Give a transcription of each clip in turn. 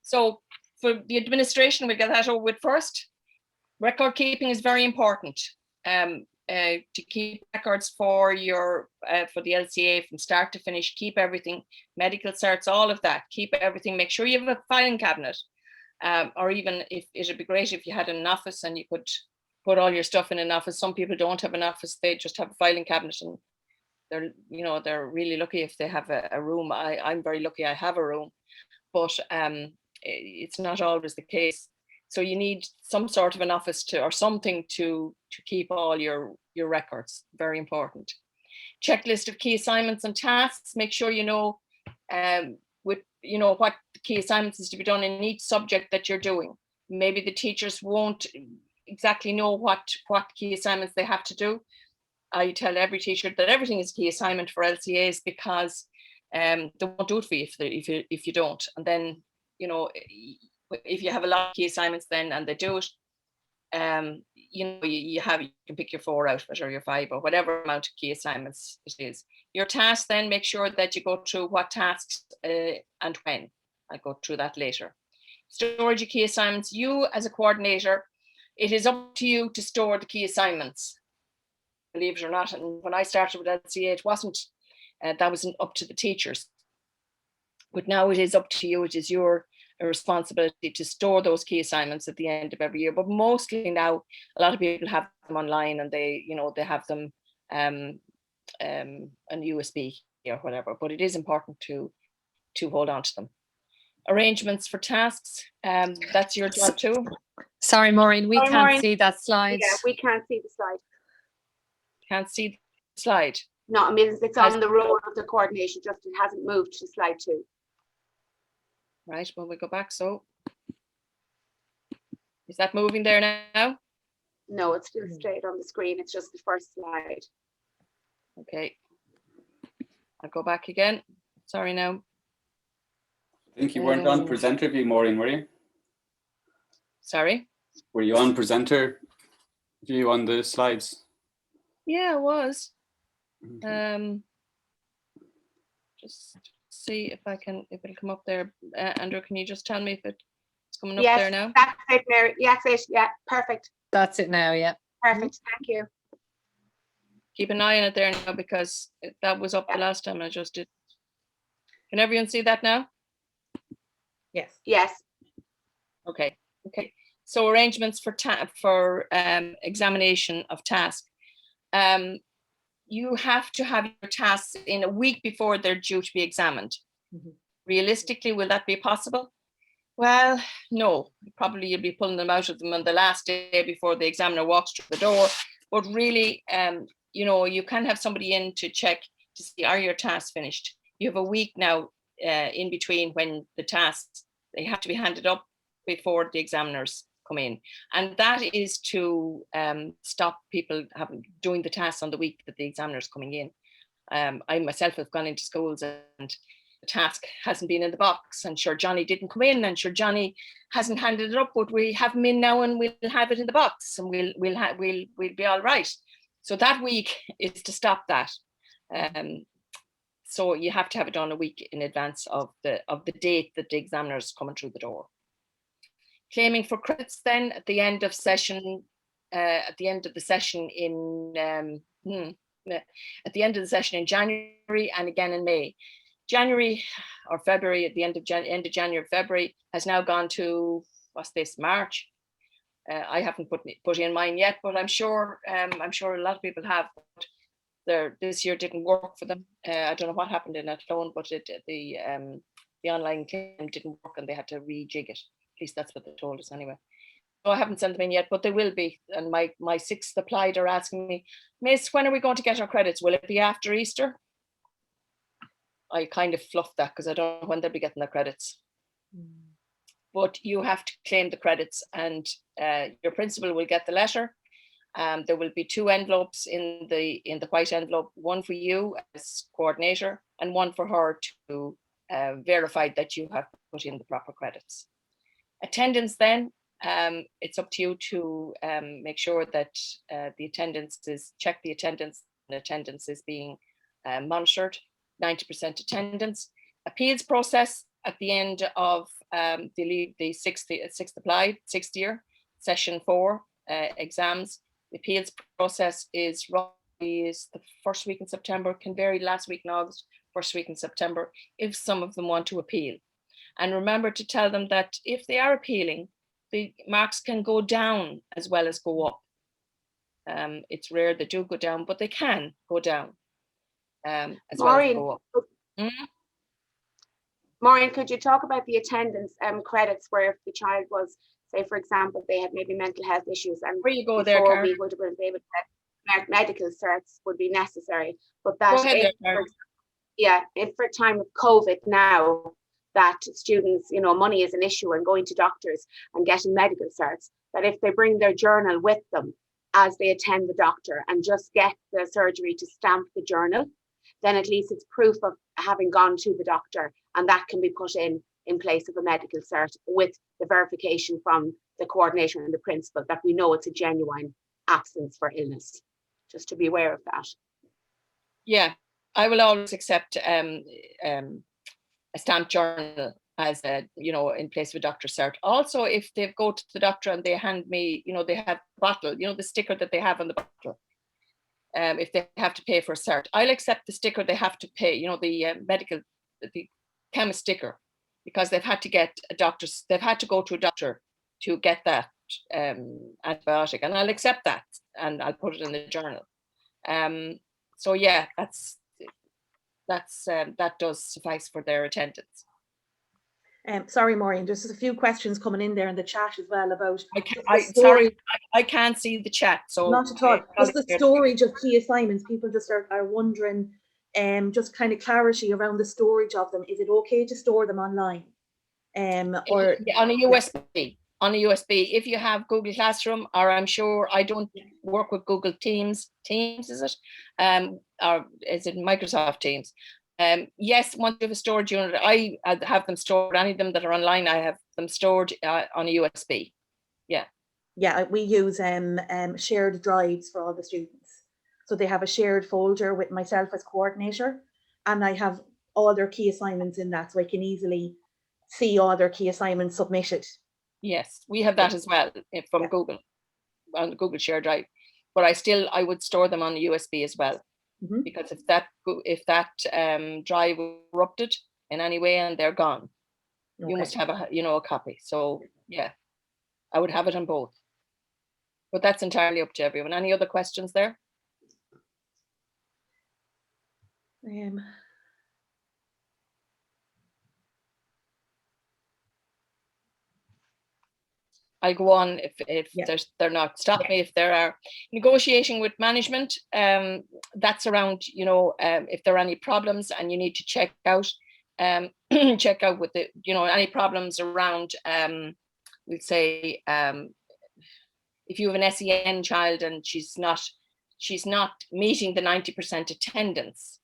So for the administration, we'll get that over with first. Record keeping is very important. To keep records for your for the LCA from start to finish, keep everything, medical certs, all of that, keep everything. Make sure you have a filing cabinet, or even if it'd be great if you had an office and you could put all your stuff in an office. Some people don't have an office; they just have a filing cabinet, and they're really lucky if they have a room. I'm very lucky; I have a room, but it's not always the case. So you need some sort of an office or something to keep all your records. Very important. Checklist of key assignments and tasks. Make sure you know what key assignments is to be done in each subject that you're doing. Maybe the teachers won't exactly know what key assignments they have to do. I tell every teacher that everything is a key assignment for LCAs, because they won't do it for you if you don't. And then if you have a lot of key assignments then and they do it, you can pick your 4 out of it, or your 5, or whatever amount of key assignments it is. Your tasks, then make sure that you go through what tasks and when. I'll go through that later. Storage of key assignments. You as a coordinator, it is up to you to store the key assignments, believe it or not. And when I started with LCA, it wasn't, that wasn't up to the teachers. But now it is up to you. It is your responsibility to store those key assignments at the end of every year. But mostly now, a lot of people have them online, and they have them on USB or whatever. But it is important to hold on to them. Arrangements for tasks. That's your job too. Sorry, Maureen, we can't see that slide. Yeah, we can't see the slide. Can't see the slide. No, I mean, it's on the role of the coordination, just it hasn't moved to slide 2. Right, when we go back, so is that moving there now? No, it's still straight on the screen. It's just the first slide. Okay, I'll go back again. Sorry now. I think you weren't on presenter view, Maureen, were you? Sorry? Were you on presenter view on the slides? Yeah, I was. Okay. Just see if it'll come up there. Andrew, can you just tell me if it's coming up there now? That's it, Mary. Yes, yeah, perfect. That's it now, yeah. Perfect, thank you. Keep an eye on it there now, because that was up the last time I just did. Can everyone see that now? Yes. Yes. Okay. So arrangements for examination of task. You have to have your tasks in a week before they're due to be examined. Mm-hmm. Realistically, will that be possible? Well, no. Probably you'll be pulling them out of them on the last day before the examiner walks through the door. But really, you can have somebody in to check to see, are your tasks finished? You have a week now in between when the tasks, they have to be handed up before the examiners come in. And that is to stop people doing the tasks on the week that the examiner's coming in. I myself have gone into schools and the task hasn't been in the box, and sure Johnny didn't come in, and sure Johnny hasn't handed it up, but we have him in now and we'll have it in the box and we'll be all right. So that week is to stop that. So you have to have it done a week in advance of the date that the examiner is coming through the door. Claiming for credits then at the end of the session in January and again in May. January or February, at the end of January or February, has now gone to, what's this, March? I haven't put in mine yet, but I'm sure a lot of people have. This year didn't work for them. I don't know what happened in Athlone, but the online claim didn't work and they had to rejig it. At least that's what they told us anyway. So I haven't sent them in yet, but they will be. And my sixth applied are asking me, Miss, when are we going to get our credits? Will it be after Easter? I kind of fluffed that because I don't know when they'll be getting their credits. But you have to claim the credits, and your principal will get the letter. There will be 2 envelopes in the white envelope, one for you as coordinator and one for her to verify that you have put in the proper credits. Attendance then, it's up to you to make sure that check the attendance, and attendance is being monitored, 90% attendance. Appeals process at the end of the sixth year, session 4 exams. The appeals process is the first week in September, can vary last week in August, first week in September, if some of them want to appeal. And remember to tell them that if they are appealing, the marks can go down as well as go up. It's rare they do go down, but they can go down as well as go up. Maureen, could you talk about the attendance credits where if the child was, say, for example, they had maybe mental health issues, and where you go before there, we would have been able to medical certs would be necessary, but that go ahead if for time of COVID now that students, you know, money is an issue and going to doctors and getting medical certs, that if they bring their journal with them as they attend the doctor and just get the surgery to stamp the journal, then at least it's proof of having gone to the doctor, and that can be put in place of a medical cert with the verification from the coordinator and the principal that we know it's a genuine absence for illness. Just to be aware of that. Yeah, I will always accept a stamped journal as a, you know, in place of a doctor cert. Also, if they go to the doctor and they hand me, you know, they have a bottle, you know, the sticker that they have on the bottle. If they have to pay for a cert, I'll accept the sticker they have to pay, you know, the the chemist sticker, because they've had to get a doctor's, they've had to go to a doctor to get that antibiotic, and I'll accept that and I'll put it in the journal. So yeah, that does suffice for their attendance. Sorry, Maureen, there's a few questions coming in there in the chat as well about I can't see the chat, so not at all. Just the storage of key assignments. People just are wondering, just kind of clarity around the storage of them. Is it okay to store them online? Or on a USB? On a USB, if you have Google Classroom, or I'm sure, I don't work with Google Teams. Teams, is it? Or is it Microsoft Teams? Yes, once you have a storage unit, I have them stored. Any of them that are online, I have them stored on a USB. Yeah. Yeah, we use shared drives for all the students. So they have a shared folder with myself as coordinator, and I have all their key assignments in that, so I can easily see all their key assignments submitted. Yes, we have that as well from Google, on the Google Share Drive. But I would store them on the USB as well, because if that drive erupted in any way and they're gone, you must have a copy. So yeah, I would have it on both. But that's entirely up to everyone. Any other questions there? I'll go on if they're not. Stop me if there are. Negotiating with management, that's around, you know, if there are any problems and you need to check out with the, you know, any problems around, we'll say, if you have an SEN child and she's not meeting the 90% attendance,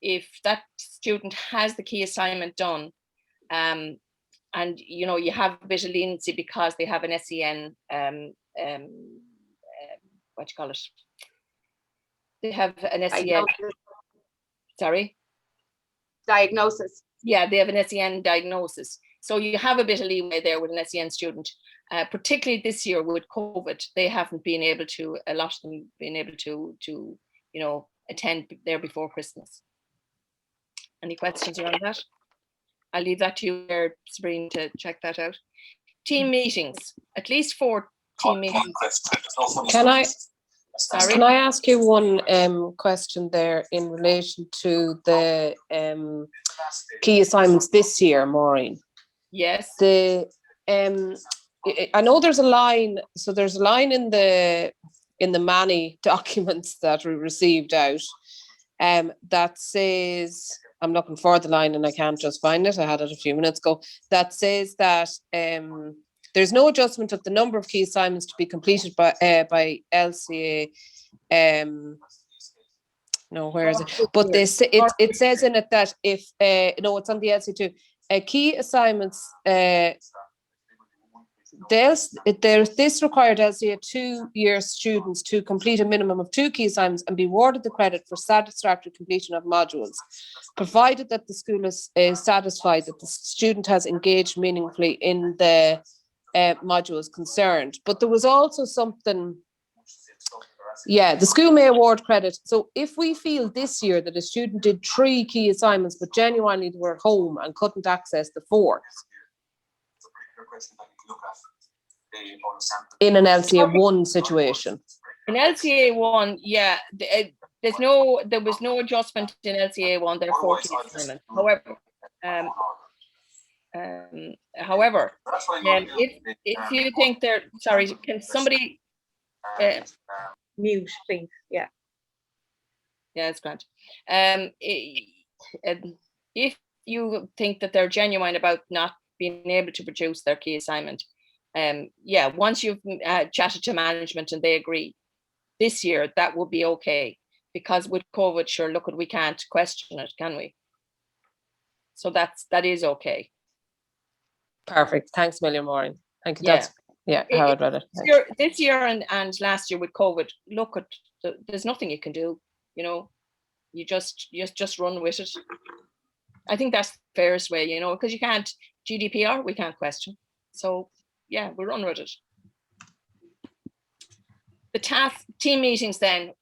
if that student has the key assignment done, and you know, you have a bit of leniency because they have an SEN, what do you call it? They have an SEN. Sorry. Diagnosis. Yeah, they have an SEN diagnosis. So you have a bit of leeway there with an SEN student. Particularly this year with COVID, they haven't been able to, a lot of them been able to you know, attend there before Christmas. Any questions around that? I'll leave that to you there, Sabrina, to check that out. Team meetings, at least 4 team meetings. Can I ask you one question there in relation to the key assignments this year, Maureen? Yes. I know there's a line. So there's a line in the many documents that we received out that says, I'm looking for the line and I can't just find it. I had it a few minutes ago. That says that there's no adjustment of the number of key assignments to be completed by LCA. No, where is it? But it says in it that if no, it's on the LCA too. Key assignments. this required LCA 2-year students to complete a minimum of 2 key assignments and be awarded the credit for satisfactory completion of modules, provided that the school is satisfied that the student has engaged meaningfully in the modules concerned. But there was also something, the school may award credit. So if we feel this year that a student did 3 key assignments, but genuinely they were home and couldn't access the 4th, in an LCA 1 situation. In LCA 1, there was no adjustment in LCA 1, therefore key assignment. However, if you think they're, sorry, can somebody Mute, please. Yeah. Yeah, it's grand. If you think that they're genuine about not being able to produce their key assignment, once you've chatted to management and they agree, this year that will be okay, because with COVID, sure, look, we can't question it, can we? So that is okay. Perfect. Thanks, Million Maureen. Thank you. Yeah. That's how I'd read it. This year and last year with COVID, look, there's nothing you can do. You know, you just run with it. I think that's the fairest way, you know, because you can't, GDPR, we can't question. So yeah, we run with it. The team meetings then,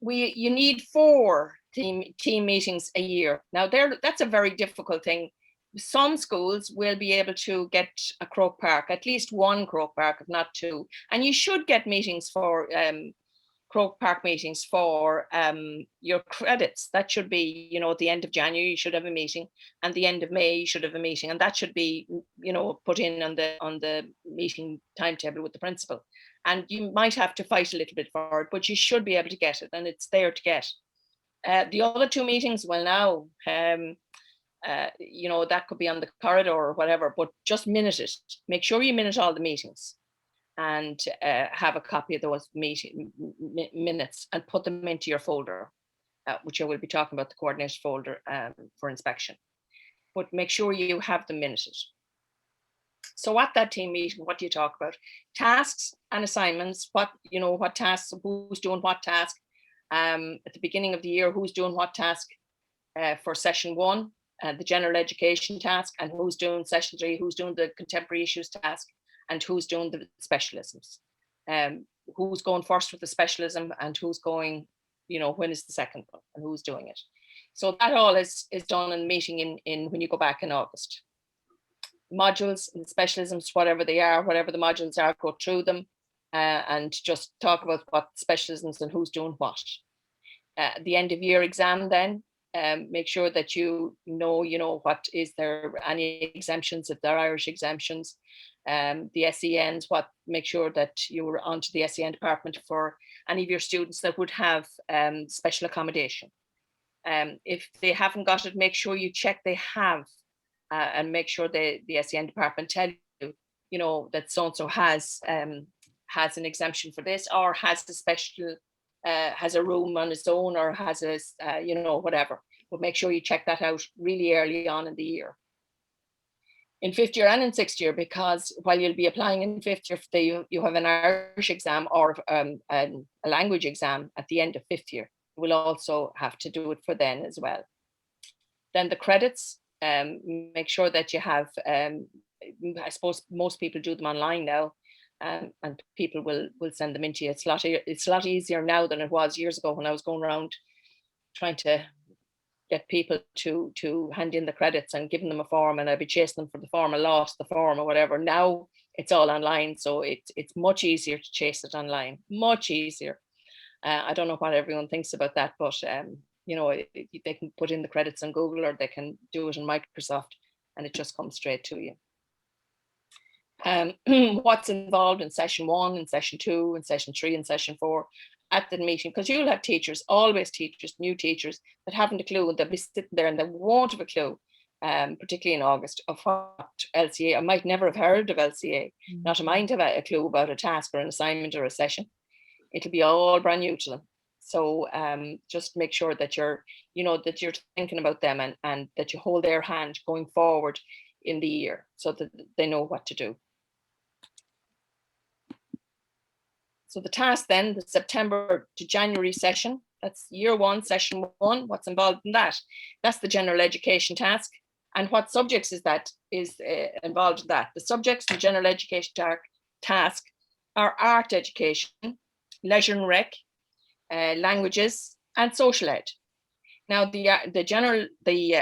you need 4 team meetings a year. Now that's a very difficult thing. Some schools will be able to get a Croke Park, at least 1 Croke Park, if not 2. And you should get meetings for Croke Park meetings for your credits. That should be, you know, at the end of January, you should have a meeting, and the end of May, you should have a meeting, and that should be, you know, put in on the meeting timetable with the principal. And you might have to fight a little bit for it, but you should be able to get it, and it's there to get. The other 2 meetings, well, now, you know, that could be on the corridor or whatever, but just minute it. Make sure you minute all the meetings and have a copy of those meeting minutes and put them into your folder, which I will be talking about, the coordinated folder for inspection. But make sure you have them minuted. So at that team meeting, what do you talk about? Tasks and assignments, what tasks, who's doing what task. At the beginning of the year, who's doing what task for session 1, the general education task, and who's doing session 3, who's doing the contemporary issues task, and who's doing the specialisms. Who's going first with the specialism, and who's going, you know, when is the second one, and who's doing it. So that all is done in meeting in when you go back in August. Modules and specialisms, whatever they are, whatever the modules are, go through them and just talk about what specialisms and who's doing what. The end of year exam then, make sure that you know what is there any exemptions, if there are Irish exemptions. The SENs, make sure that you're onto the SEN department for any of your students that would have special accommodation. If they haven't got it, make sure you check they have, and make sure the SEN department tell you, you know, that so-and-so has an exemption for this, or has a special, has a room on its own, or has a, you know, whatever. But make sure you check that out really early on in the year. In 5th year and in 6th year, because while you'll be applying in 5th year, you have an Irish exam or a language exam at the end of 5th year. We'll also have to do it for then as well. Then the credits, make sure that you have, I suppose most people do them online now, and people will send them into you. It's a lot easier now than it was years ago when I was going around trying to get people to hand in the credits and giving them a form, and I'd be chasing them for the form, I lost the form or whatever. Now it's all online, so it's much easier to chase it online, much easier. I don't know what everyone thinks about that, but you know, they can put in the credits on Google, or they can do it in Microsoft, and it just comes straight to you. What's involved in session 1 and session 2 and session 3 and session 4 at the meeting, because you'll have teachers, always teachers, new teachers that haven't a clue, and they'll be sitting there and they won't have a clue, particularly in August, of what LCA, I might never have heard of LCA, not a mind have a clue about a task or an assignment or a session. It'll be all brand new to them. So just make sure that you're thinking about them, and that you hold their hand going forward in the year, so that they know what to do. So the task then, the September to January session, that's year 1, session 1, what's involved in that? That's the general education task. And what subjects is involved in that? The subjects in the general education task are art education, leisure and rec, languages, and social ed. Now, the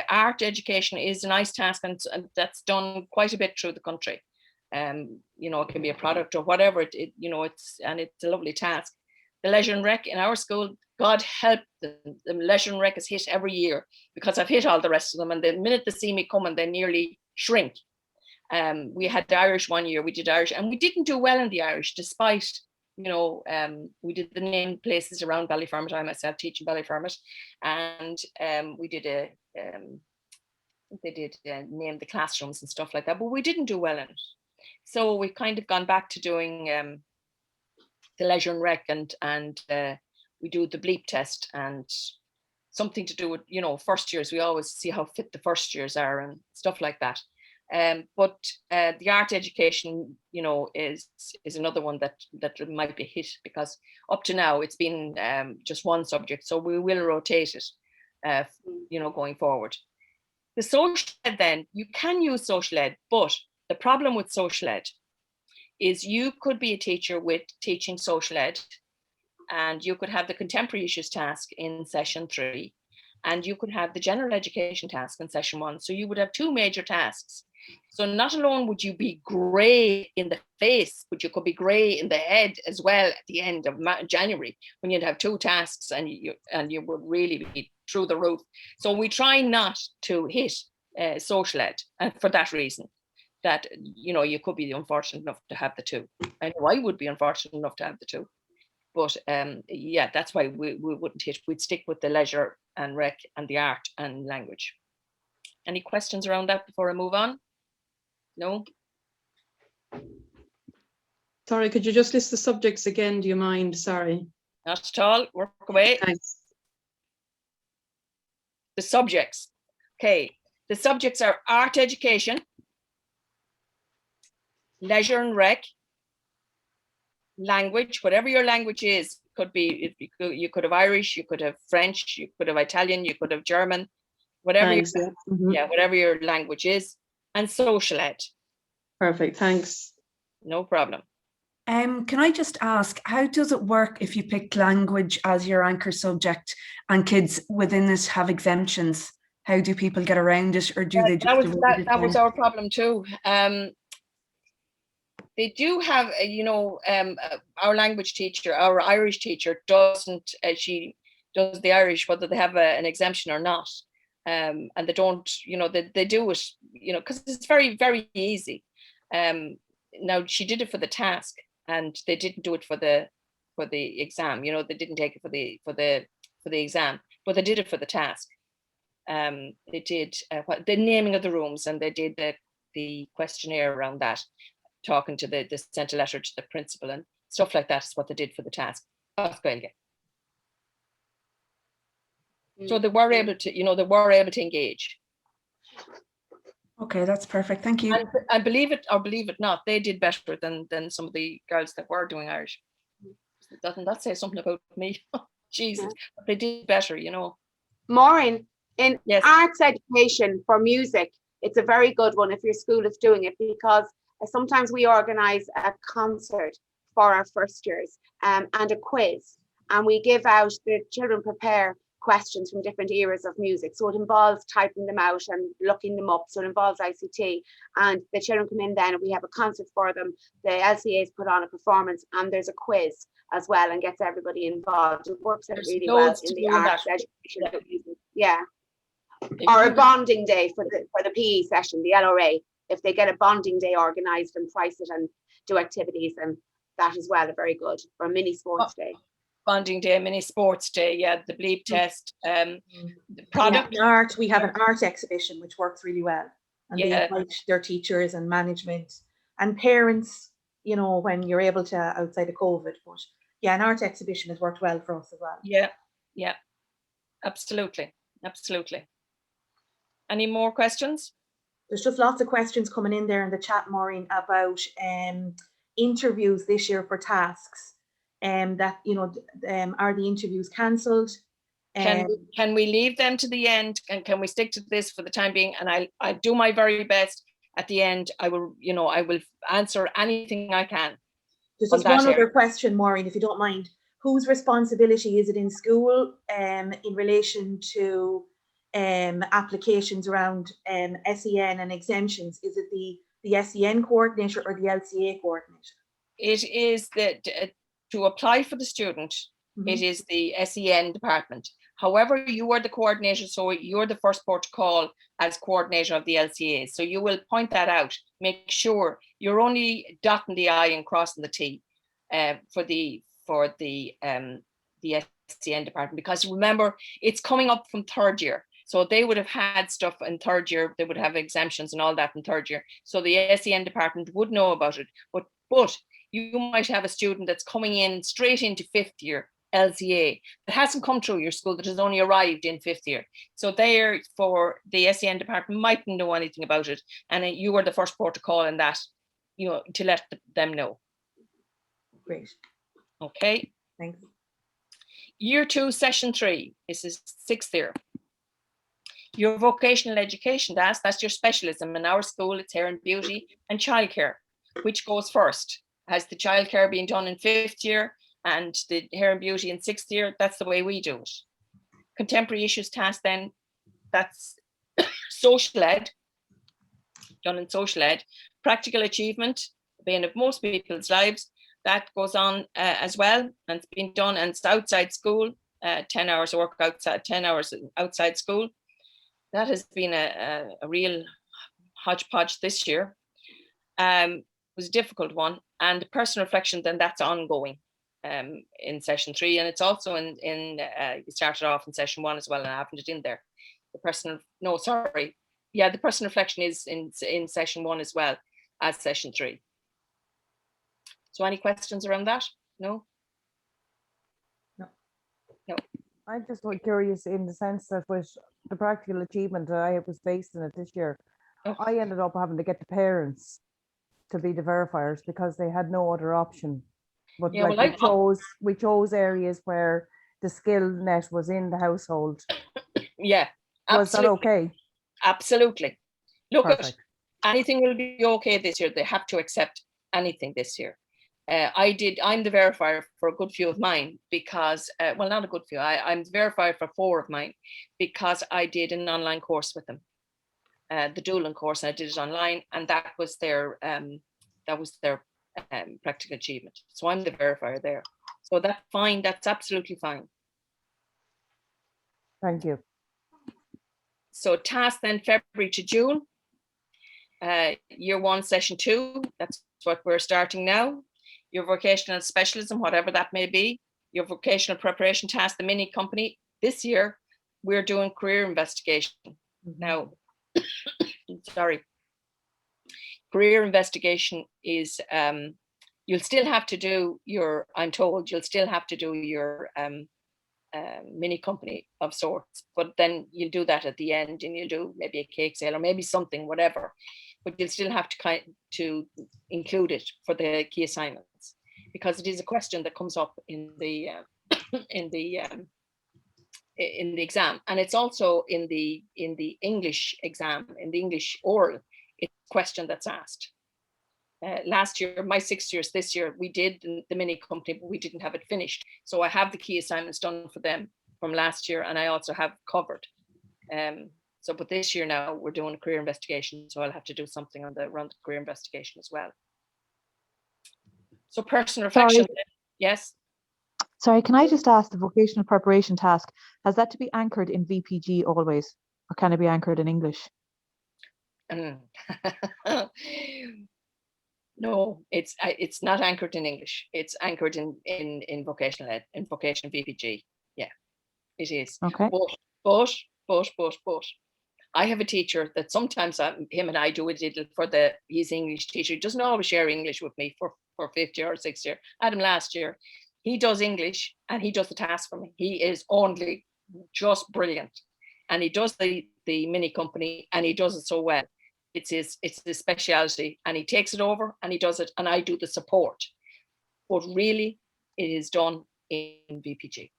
art education is a nice task, and that's done quite a bit through the country. You know, it can be a product or whatever. You know, it's a lovely task. The leisure and rec in our school, God help them, the leisure and rec is hit every year, because I've hit all the rest of them, and the minute they see me coming, they nearly shrink. We had the Irish one year. We did Irish, and we didn't do well in the Irish, despite, you know, we did the named places around Ballyfermot. I myself teach in Ballyfermot, and we did they did name the classrooms and stuff like that, but we didn't do well in it. So we've kind of gone back to doing the leisure and rec, and we do the bleep test and something to do with, you know, first years. We always see how fit the first years are and stuff like that. But the art education, you know, is another one that might be hit, because up to now it's been just one subject, so we will rotate it, you know, going forward. The social ed, then, you can use social ed, but the problem with social ed is you could be a teacher with teaching social ed, and you could have the contemporary issues task in session 3, and you could have the general education task in session 1. So you would have 2 major tasks. So not alone would you be grey in the face, but you could be grey in the head as well at the end of January, when you'd have 2 tasks, and you would really be through the roof. So we try not to hit social ed, and for that reason, that, you know, you could be unfortunate enough to have the 2. I know I would be unfortunate enough to have the 2. But yeah, that's why we wouldn't hit. We'd stick with the leisure and rec and the art and language. Any questions around that before I move on? No? Sorry, could you just list the subjects again? Do you mind? Sorry. Not at all. Work away. Thanks. The subjects. Okay. The subjects are art education, leisure and rec, language, whatever your language is. Could be, you could have Irish, you could have French, you could have Italian, you could have German, whatever. Thanks, Yeah, whatever your language is, and social ed. Perfect, thanks. No problem. Can I just ask, how does it work if you pick language as your anchor subject and kids within this have exemptions? How do people get around it, or do they just that was our problem too. They do have, you know, our language teacher, our Irish teacher doesn't, she does the Irish, whether they have an exemption or not. And they don't, you know, they do it, you know, because it's very, very easy. Now she did it for the task, and they didn't do it for the exam. You know, they didn't take it for the exam, but they did it for the task. They did the naming of the rooms, and they did the questionnaire around that, talking to they sent a letter to the principal and stuff like that. Is what they did for the task. So they were able to, you know, they were able to engage. Okay, that's perfect. Thank you. And believe it or believe it not, they did better than some of the girls that were doing Irish. Doesn't that say something about me? Jesus, but they did better, you know. Maureen, in Yes. arts education for music, it's a very good one if your school is doing it, because sometimes we organise a concert for our first years and a quiz, and we give out, the children prepare questions from different eras of music. So it involves typing them out and looking them up. So it involves ICT, and the children come in then and we have a concert for them. The LCAs put on a performance, and there's a quiz as well, and gets everybody involved. It works out really well in the arts education. Yeah. Or a bonding day for the PE session, the LRA. If they get a bonding day organised and price it and do activities, and that as well, are very good. Or a mini sports day. Bonding day, mini sports day, yeah, the bleep test, the product. In art, we have an art exhibition which works really well, and they invite their teachers and management and parents, you know, when you're able to, outside of COVID. But yeah, an art exhibition has worked well for us as well. Yeah, absolutely. Any more questions? There's just lots of questions coming in there in the chat, Maureen, about interviews this year for tasks. that, you know, are the interviews cancelled? Can we leave them to the end, and can we stick to this for the time being? And I do my very best. At the end, I will answer anything I can. There's on just that one area. other question, Maureen, if you don't mind. Whose responsibility is it in school in relation to applications around SEN and exemptions? Is it the SEN coordinator or the LCA coordinator? It is that to apply for the student, it is the SEN department. However, you are the coordinator, so you're the first port to call as coordinator of the LCA. So you will point that out, make sure you're only dotting the I and crossing the T for the SEN department, because remember, it's coming up from third year. So they would have had stuff in third year, they would have exemptions and all that in third year. So the SEN department would know about it. But you might have a student that's coming in straight into fifth year LCA that hasn't come through your school, that has only arrived in fifth year. So there, for the SEN department, mightn't know anything about it, and you were the first port to call in that, to let them know. Great. Okay. Thanks. Year 2, session 3. This is 6th year. Your vocational education, that's your specialism. In our school, it's hair and beauty and childcare. Which goes first? Has the childcare been done in 5th year and the hair and beauty in 6th year? That's the way we do it. Contemporary issues task, then, that's social ed, done in social ed. Practical achievement, the bane of most people's lives, that goes on as well, and it's been done, and it's outside school, 10 hours of work outside, 10 hours outside school. That has been a real hodgepodge this year. It was a difficult one. And personal reflection, then, that's ongoing in session 3, and it's also in you started off in session 1 as well, and I haven't it in there. The personal reflection is in session 1 as well as session 3. So any questions around that? No. I'm just curious in the sense that with the practical achievement, I was based in it this year. I ended up having to get the parents to be the verifiers because they had no other option. But we chose areas where the skill net was in the household. Yeah. Was that okay? Absolutely. Look, anything will be okay this year. They have to accept anything this year. I'm the verifier for a good few of mine because, well, not a good few, I'm the verifier for 4 of mine because I did an online course with them, the Doolan course, and I did it online, and that was their practical achievement. So I'm the verifier there. So that's fine, that's absolutely fine. Thank you. So task then February to June, year 1, session 2, that's what we're starting now. Your vocational specialism, whatever that may be, your vocational preparation task, the mini company. This year, we're doing career investigation. Now, sorry. Career investigation is, you'll still have to do your, I'm told, you'll still have to do your mini company of sorts, but then you'll do that at the end, and you'll do maybe a cake sale or maybe something, whatever. But you'll still have to include it for the key assignments, because it is a question that comes up in the exam, and it's also in the English exam, in the English oral. It's a question that's asked. Last year, my 6 years, this year, we did the mini company, but we didn't have it finished. So I have the key assignments done for them from last year, and I also have covered. But this year now we're doing a career investigation, so I'll have to do something around the career investigation as well. So personal reflection, yes. Sorry, can I just ask, the vocational preparation task, has that to be anchored in VPG always, or can it be anchored in English? No, it's not anchored in English. It's anchored in vocational ed, in vocational VPG. Yeah, it is. Okay. But I have a teacher that sometimes him and I do a diddle for his English teacher. He doesn't always share English with me for 5th year or 6th year. I had him last year. He does English and he does the task for me. He is only just brilliant. And he does the mini company, and he does it so well. It's his speciality, and he takes it over and he does it, and I do the support. But really, it is done in VPG.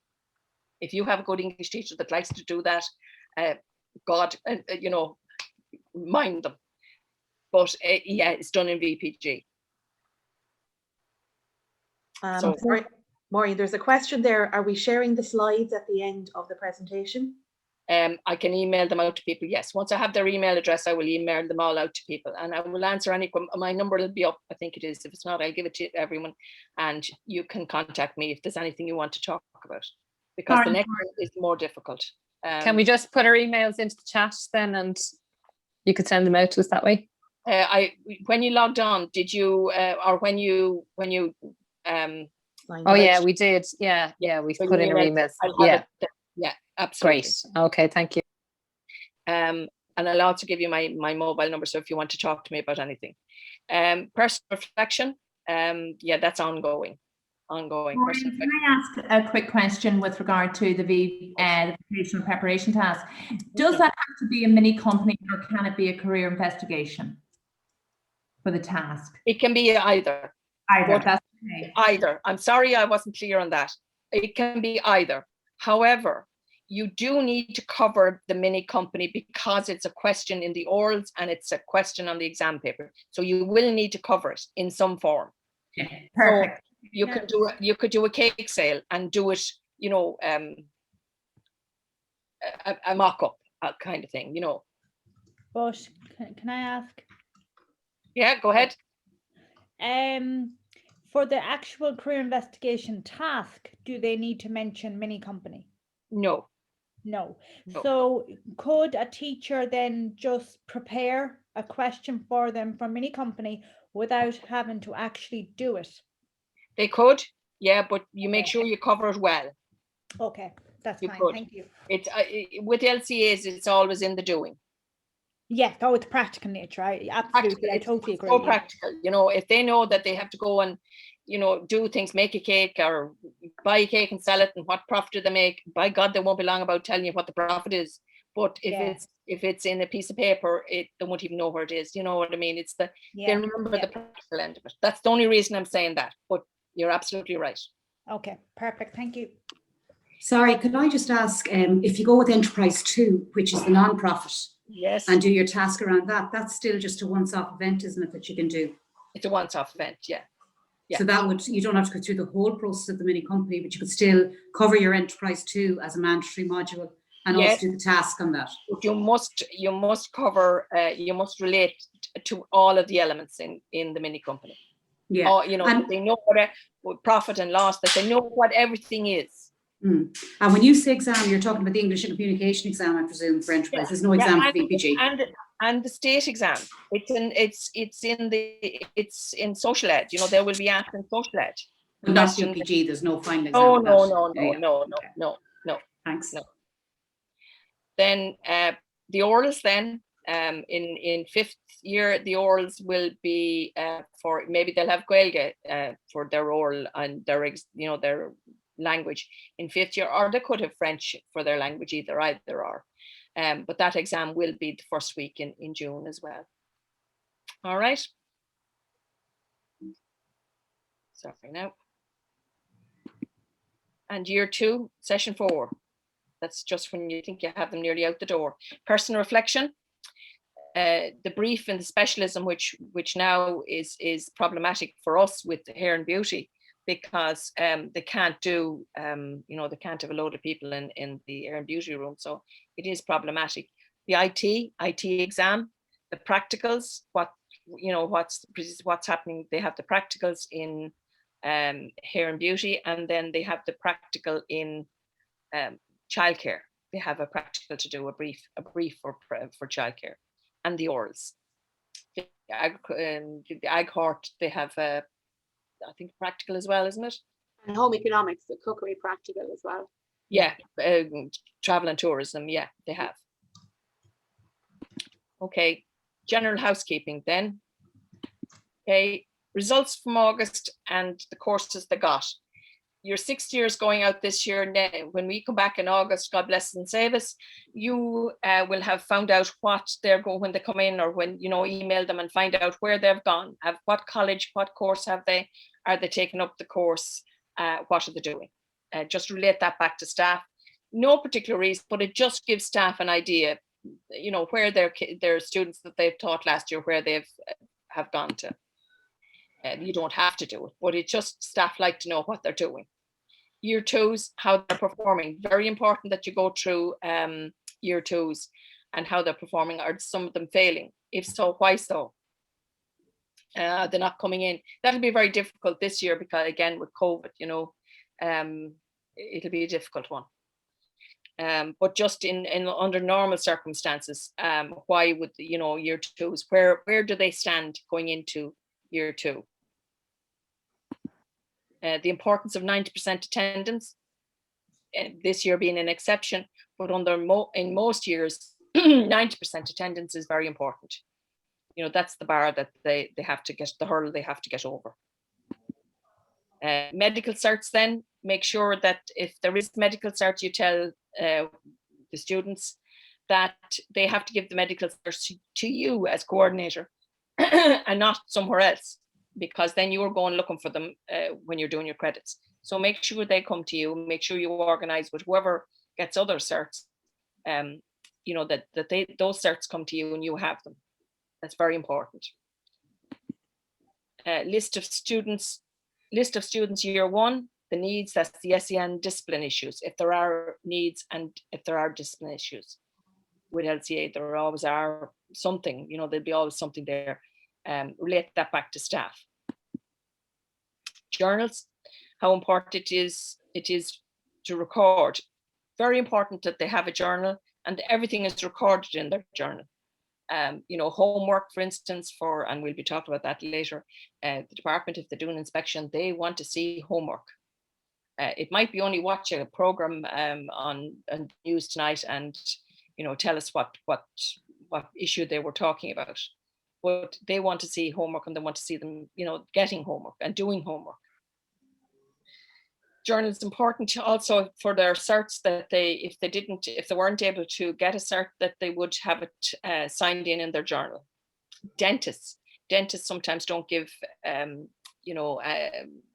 If you have a good English teacher that likes to do that, God, you know, mind them. But yeah, it's done in VPG. So- Maureen, there's a question there. Are we sharing the slides at the end of the presentation? I can email them out to people. Yes, once I have their email address, I will email them all out to people, and I will answer any. My number will be up. I think it is. If it's not, I'll give it to everyone, and you can contact me if there's anything you want to talk about, because the next one is more difficult. Can we just put our emails into the chat then, and you could send them out to us that way? When you logged on, did you, or when you Oh yeah, we did. Yeah, we put in our emails. Yeah, yeah, absolutely. Great. Okay, thank you. And I'll also give you my mobile number, so if you want to talk to me about anything. Personal reflection, yeah, that's ongoing. Maureen, Personal can I ask a quick question with regard to the vocational preparation task? Does that have to be a mini company, or can it be a career investigation for the task? It can be either. Either, that's okay. Either. I'm sorry I wasn't clear on that. It can be either. However, you do need to cover the mini company because it's a question in the orals and it's a question on the exam paper. So you will need to cover it in some form. Yeah, perfect. So you could do a cake sale and do it, you know, a mock-up kind of thing, you know. But can I ask? Yeah, go ahead. For the actual career investigation task, do they need to mention mini company? No. No. So could a teacher then just prepare a question for them for mini company without having to actually do it? They could, yeah, but you make sure you cover it well. Okay, that's fine. Could. Thank you. It's with LCAs, it's always in the doing. Yeah, it's practical nature. Absolutely, I totally agree. So practical, you know, if they know that they have to go and, you know, do things, make a cake or buy a cake and sell it, and what profit do they make? By God, they won't be long about telling you what the profit is. But if it's in a piece of paper, they won't even know where it is. You know what I mean? It's they remember the practical end of it. That's the only reason I'm saying that. But you're absolutely right. Okay, perfect. Thank you. Sorry, could I just ask, if you go with Enterprise 2, which is the non-profit, yes, and do your task around that, that's still just a once-off event, isn't it, that you can do? It's a once-off event, yeah. So that would, you don't have to go through the whole process of the mini company, but you could still cover your Enterprise 2 as a mandatory module and also do the task on that. But you must cover, you must relate to all of the elements in the mini company. Yeah. Or, you know, they know what profit and loss, that they know what everything is. And when you say exam, you're talking about the English and communication exam, I presume, for Enterprise. There's no exam for VPG. And the state exam. It's in social ed. You know, there will be asked in social ed. But not VPG. There's no final exam. No. Thanks. No. Then the orals. Then in fifth year, the orals will be for, maybe they'll have Gaeilge for their oral and their language in fifth year, or they could have French for their language, either or. But that exam will be the first week in June as well. All right. Sorry now. And year 2, session 4. That's just when you think you have them nearly out the door. Personal reflection. The brief and the specialism, which now is problematic for us with hair and beauty, because they can't do, they can't have a load of people in the hair and beauty room. So it is problematic. The IT exam, the practicals, what's happening. They have the practicals in hair and beauty, and then they have the practical in childcare. They have a practical to do, a brief for childcare, and the orals. The ag hort, they have I think practical as well, isn't it? And home economics, the cookery practical as well. Yeah, travel and tourism, yeah, they have. Okay, general housekeeping then. Okay, results from August and the courses they got. Your 6th year is going out this year. When we come back in August, God bless and save us, you will have found out what they're going when they come in, or when, email them and find out where they've gone, what college, what course have they, are they taking up the course, what are they doing? Just relate that back to staff. No particular reason, but it just gives staff an idea, you know, where their students that they've taught last year, where they've have gone to. You don't have to do it, but it just staff like to know what they're doing. Year twos, how they're performing. Very important that you go through year twos and how they're performing. Are some of them failing? If so, why so? They're not coming in. That'll be very difficult this year because, again, with COVID, you know, it'll be a difficult one. But just in under normal circumstances, why would, you know, year twos, where do they stand going into year two? The importance of 90% attendance, this year being an exception, but in most years, 90% attendance is very important. You know, that's the bar that they have to get, the hurdle they have to get over. Medical certs, then make sure that if there is medical certs, you tell the students that they have to give the medical certs to you as coordinator and not somewhere else, because then you're going looking for them when you're doing your credits. So make sure they come to you, make sure you organize with whoever gets other certs, you know, that those certs come to you and you have them. That's very important. List of students year one, the needs, that's the SEN discipline issues. If there are needs and if there are discipline issues with LCA, there always are something, you know, there'll be always something there. Relate that back to staff. Journals, how important it is to record. Very important that they have a journal and everything is recorded in their journal. You know, homework, for instance, and we'll be talking about that later. The department, if they do an inspection, they want to see homework. It might be only watch a program on news tonight and, you know, tell us what issue they were talking about. But they want to see homework and they want to see them, you know, getting homework and doing homework. Journal is important also for their certs, that if they weren't able to get a cert, that they would have it signed in their journal. Dentists sometimes don't give, you know,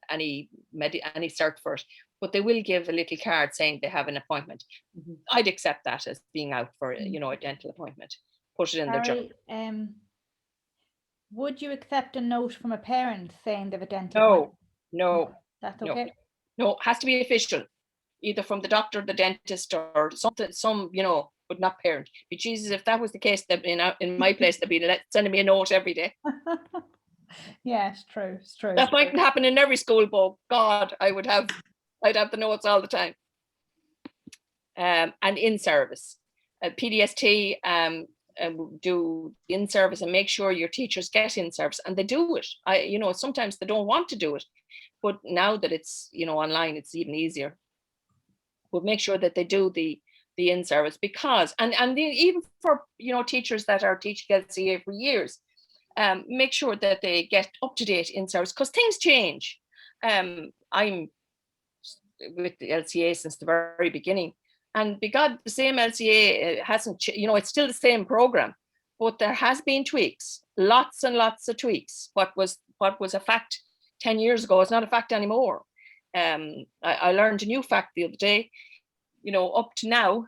any cert for it, but they will give a little card saying they have an appointment. Mm-hmm. I'd accept that as being out for, you know, a dental appointment. Put it in their journal. Would you accept a note from a parent saying they have a dental appointment? No. That's okay. No, it has to be official, either from the doctor, the dentist, or some, you know, but not parent. But Jesus, if that was the case, that in my place, they'd be sending me a note every day. Yeah, it's true. It's true. That mightn't happen in every school, but God, I'd have the notes all the time. And in service, PDST do in service and make sure your teachers get in service, and they do it. You know, sometimes they don't want to do it, but now that it's, you know, online, it's even easier. But make sure that they do the in service, because and even for, you know, teachers that are teaching LCA for years, make sure that they get up to date in service, because things change. I'm with the LCA since the very beginning, and because the same LCA hasn't, you know, it's still the same program, but there has been tweaks, lots and lots of tweaks. What was a fact 10 years ago is not a fact anymore. I learned a new fact the other day. You know, up to now,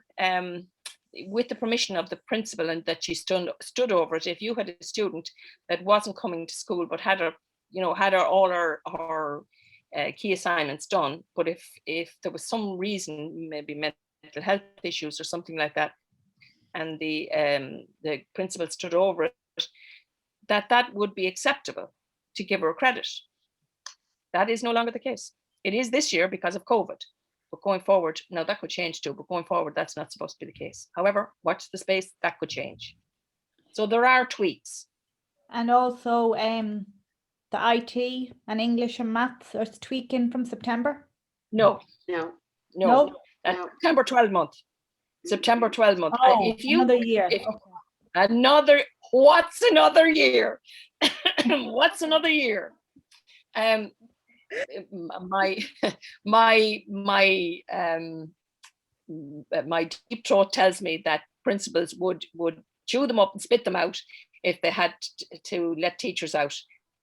with the permission of the principal, and that she stood over it, if you had a student that wasn't coming to school but had all her key assignments done, but if there was some reason, maybe mental health issues or something like that, and the principal stood over it, that would be acceptable to give her a credit. That is no longer the case. It is this year because of COVID. But going forward, now that could change too, but going forward, that's not supposed to be the case. However, watch the space, that could change. So there are tweaks. And also the IT and English and maths are tweaking from September? No. September 12 month. September 12 month. Oh, another year. What's another year? What's another year? My deep throat tells me that principals would chew them up and spit them out if they had to let teachers out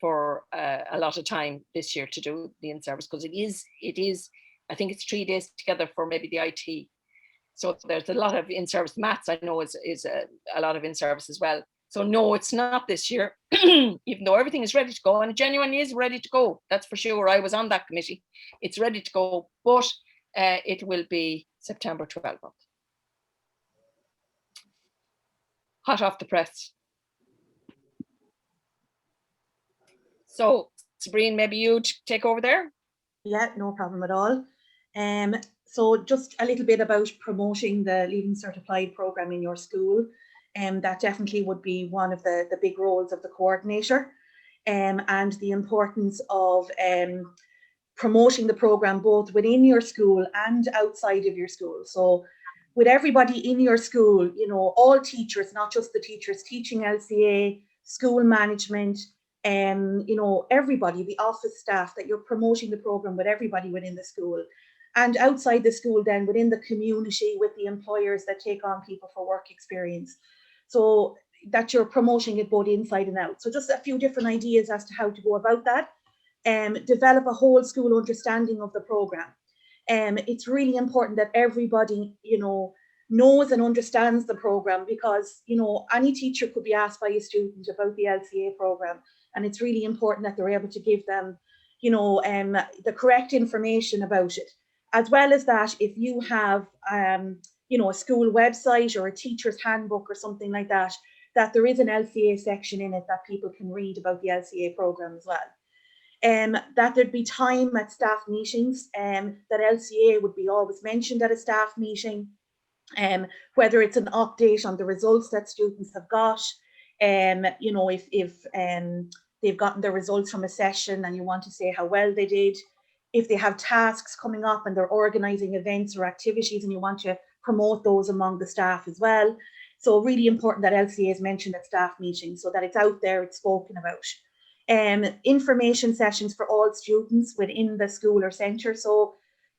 for a lot of time this year to do the in-service, because it is, I think it's 3 days together for maybe the IT. So there's a lot of in-service. Maths, I know, is a lot of in-service as well. So no, it's not this year, even though everything is ready to go, and it genuinely is ready to go. That's for sure. I was on that committee. It's ready to go, but it will be September 12th. Hot off the press. So Sabrine, maybe you take over there. Yeah, no problem at all. So just a little bit about promoting the Leaving Cert Applied program in your school. That definitely would be one of the big roles of the coordinator, and the importance of promoting the program both within your school and outside of your school. So with everybody in your school, you know, all teachers, not just the teachers teaching LCA, school management, you know, everybody, the office staff, that you're promoting the program with everybody within the school, and outside the school then within the community with the employers that take on people for work experience. So that you're promoting it both inside and out. So just a few different ideas as to how to go about that. Develop a whole school understanding of the program. It's really important that everybody, you know, knows and understands the program, because, you know, any teacher could be asked by a student about the LCA program, and it's really important that they're able to give them, you know, the correct information about it. As well as that, if you have, you know, a school website or a teacher's handbook or something like that, that there is an LCA section in it that people can read about the LCA program as well. That there'd be time at staff meetings, that LCA would be always mentioned at a staff meeting, whether it's an update on the results that students have got, you know, if they've gotten the results from a session and you want to say how well they did, if they have tasks coming up and they're organising events or activities and you want to promote those among the staff as well. So really important that LCA is mentioned at staff meetings so that it's out there, it's spoken about. Information sessions for all students within the school or centre. So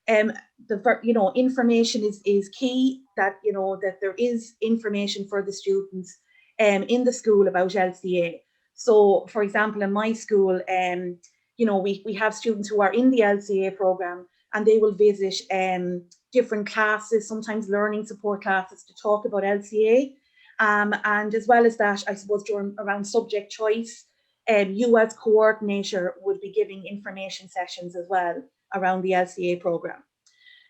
you know, information is key, that, you know, that there is information for the students in the school about LCA. So for example, in my school, you know, we have students who are in the LCA program, and they will visit different classes, sometimes learning support classes, to talk about LCA. And as well as that, I suppose around subject choice, you as coordinator would be giving information sessions as well around the LCA program.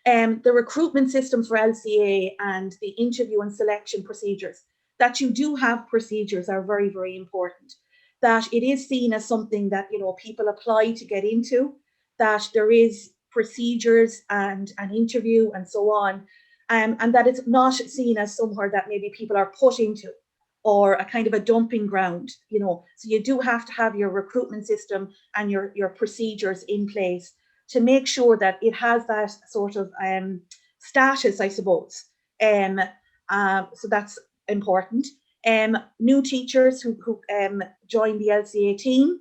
The recruitment system for LCA and the interview and selection procedures, that you do have procedures, are very, very important. That it is seen as something that, you know, people apply to get into, that there is procedures and an interview and so on, and that it's not seen as somewhere that maybe people are put into, or a kind of a dumping ground, you know. So you do have to have your recruitment system and your procedures in place to make sure that it has that sort of status, I suppose. So that's important. New teachers who join the LCA team,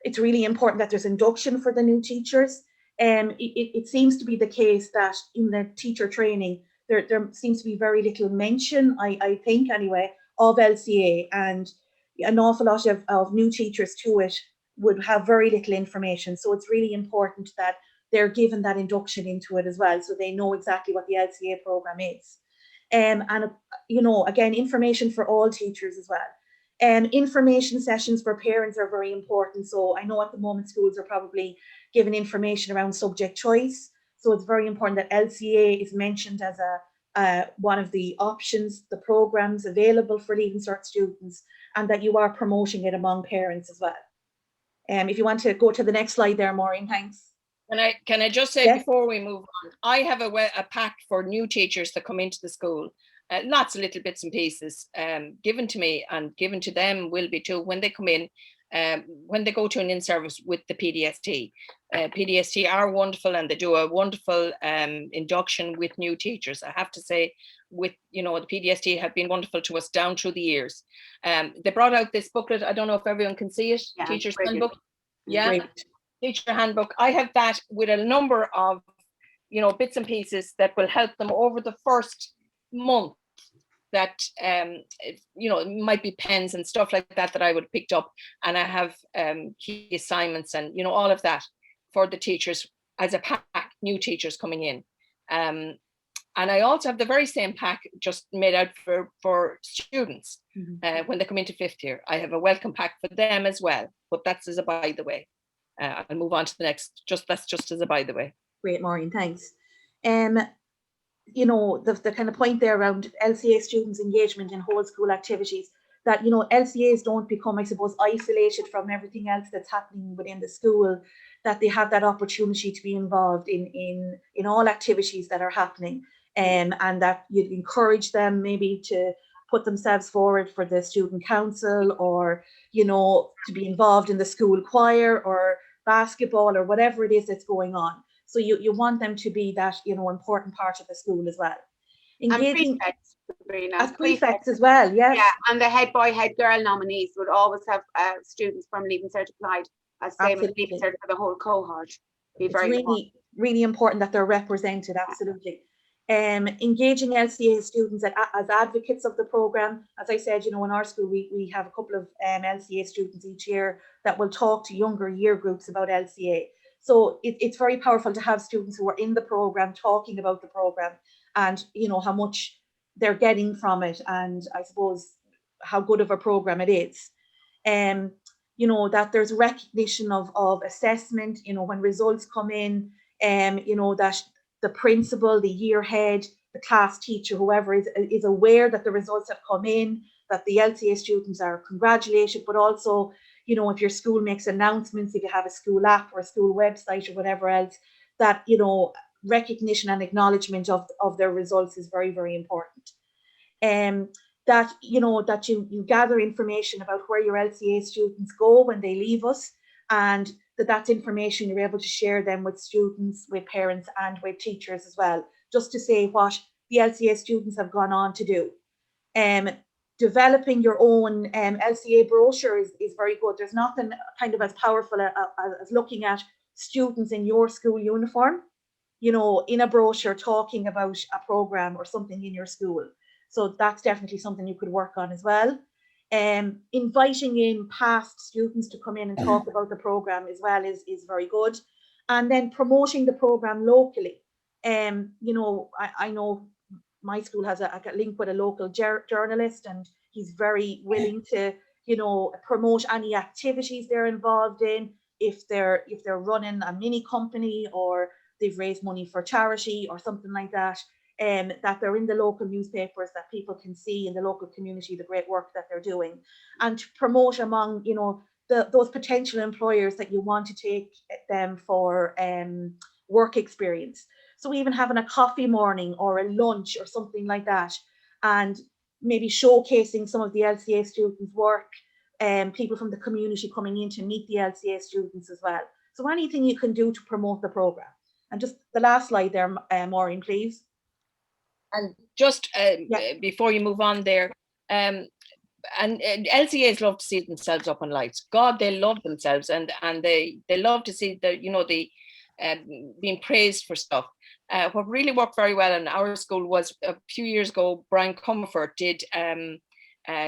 it's really important that there's induction for the new teachers. It seems to be the case that in the teacher training, there seems to be very little mention, I think anyway, of LCA, and an awful lot of new teachers to it would have very little information. So it's really important that they're given that induction into it as well, so they know exactly what the LCA program is. And you know, again, information for all teachers as well. Information sessions for parents are very important. So I know at the moment schools are probably giving information around subject choice. So it's very important that LCA is mentioned as one of the options, the programs available for Leaving Cert students, and that you are promoting it among parents as well. If you want to go to the next slide there, Maureen, thanks. Can I just say, yes, before we move on, I have a pack for new teachers that come into the school. Lots of little bits and pieces given to me, and given to them will be too when they come in, when they go to an in-service with the PDST. PDST are wonderful, and they do a wonderful induction with new teachers. I have to say, with, you know, the PDST have been wonderful to us down through the years. They brought out this booklet. I don't know if everyone can see it. Yeah, Teacher's brilliant. Handbook. Yeah. great. Teacher handbook. I have that with a number of, you know, bits and pieces that will help them over the first month that it might be pens and stuff like that that I would have picked up, and I have key assignmts and all of that for the teachers as a pack, new teachers coming in. And I also have the very same pack just made out for students when they come into 5th year. I have a welcome pack for them as well, but that's as a by the way. I'll move on to the next. That's just as a by the way. Great, Maureen, thanks. The kind of point there around LCA students' engagement in whole school activities, that LCAs don't become, I suppose, isolated from everything else that's happening within the school, that they have that opportunity to be involved in all activities that are happening, and that you'd encourage them maybe to put themselves forward for the student council, or to be involved in the school choir or basketball or whatever it is that's going on. So you want them to be that important part of the school as well. Engaging as prefects as well, yes. Yeah, and the head boy, head girl nominees would always have students from Leaving Cert applied, as same as Leaving Cert for the whole cohort. It's really important that they're represented, absolutely. Engaging LCA students as advocates of the programme. As I said, in our school, we have a couple of LCA students each year that will talk to younger year groups about LCA. So it's very powerful to have students who are in the programme talking about the programme, and how much they're getting from it, and I suppose how good of a programme it is. That there's recognition of assessment, when results come in, that the principal, the year head, the class teacher, whoever is aware that the results have come in, that the LCA students are congratulated, but also, if your school makes announcements, if you have a school app or a school website or whatever else, that, recognition and acknowledgement of their results is very, very important. That you gather information about where your LCA students go when they leave us, and that's information you're able to share them with students, with parents, and with teachers as well, just to say what the LCA students have gone on to do. Developing your own LCA brochure is very good. There's nothing kind of as powerful as looking at students in your school uniform, in a brochure talking about a program or something in your school. So that's definitely something you could work on as well. Inviting in past students to come in and talk about the program as well is very good. And then promoting the program locally. I know my school has a link with a local journalist, and he's very willing to, promote any activities they're involved in. If they're running a mini company, or they've raised money for charity or something like that, that they're in the local newspapers, that people can see in the local community the great work that they're doing, and to promote among, those potential employers that you want to take them for work experience. So even having a coffee morning or a lunch or something like that, and maybe showcasing some of the LCA students' work, people from the community coming in to meet the LCA students as well. So anything you can do to promote the program. And just the last slide there, Maureen, please. And just before you move on there, and LCAs love to see themselves up in lights. God, they love themselves, and they love to see the being praised for stuff. What really worked very well in our school was a few years ago, Brian Comfort did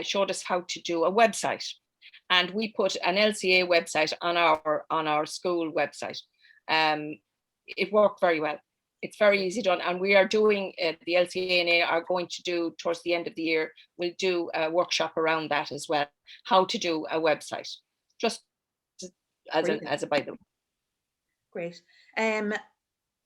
showed us how to do a website, and we put an LCA website on our school website. It worked very well. It's very easy done, and we are doing the LCA are going to do towards the end of the year. We'll do a workshop around that as well, how to do a website, just as a by the way. Great.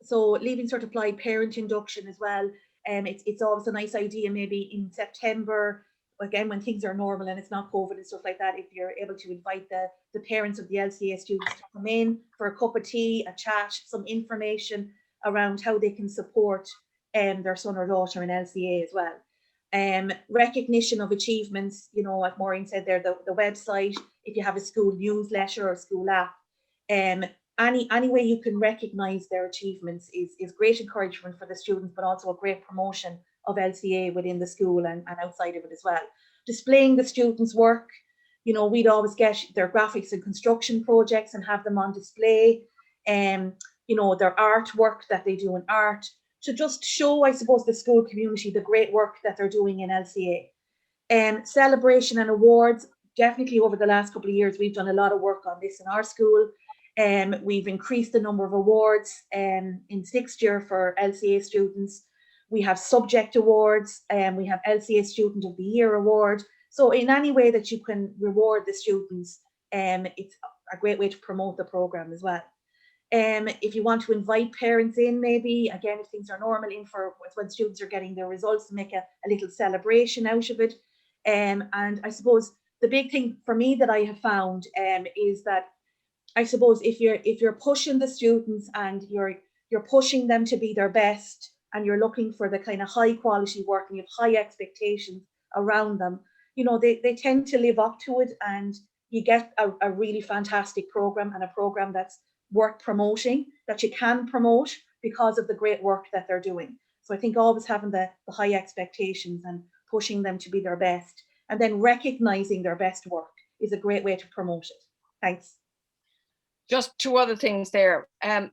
So Leaving Cert applied parent induction as well. It's always a nice idea, maybe in September, again, when things are normal and it's not COVID and stuff like that, if you're able to invite the parents of the LCA students to come in for a cup of tea, a chat, some information around how they can support their son or daughter in LCA as well. Recognition of achievements, what Maureen said there, the website, if you have a school newsletter or school app, any way you can recognise their achievements is great encouragement for the students, but also a great promotion of LCA within the school and outside of it as well. Displaying the students' work, we'd always get their graphics and construction projects and have them on display. Their artwork that they do in art, to just show, I suppose, the school community the great work that they're doing in LCA. Celebration and awards, definitely over the last couple of years, we've done a lot of work on this in our school. We've increased the number of awards in 6th year for LCA students. We have subject awards, and we have LCA Student of the Year award. So in any way that you can reward the students, it's a great way to promote the program as well. If you want to invite parents in, maybe, again, if things are normal, in for when students are getting their results, to make a little celebration out of it. And I suppose the big thing for me that I have found is that, I suppose, if you're pushing the students and you're pushing them to be their best, and you're looking for the kind of high quality work, and you have high expectations around them, you know, they tend to live up to it, and you get a really fantastic program, and a program that's worth promoting, that you can promote because of the great work that they're doing. So I think always having the high expectations and pushing them to be their best, and then recognizing their best work, is a great way to promote it. Thanks. Just 2 other things there.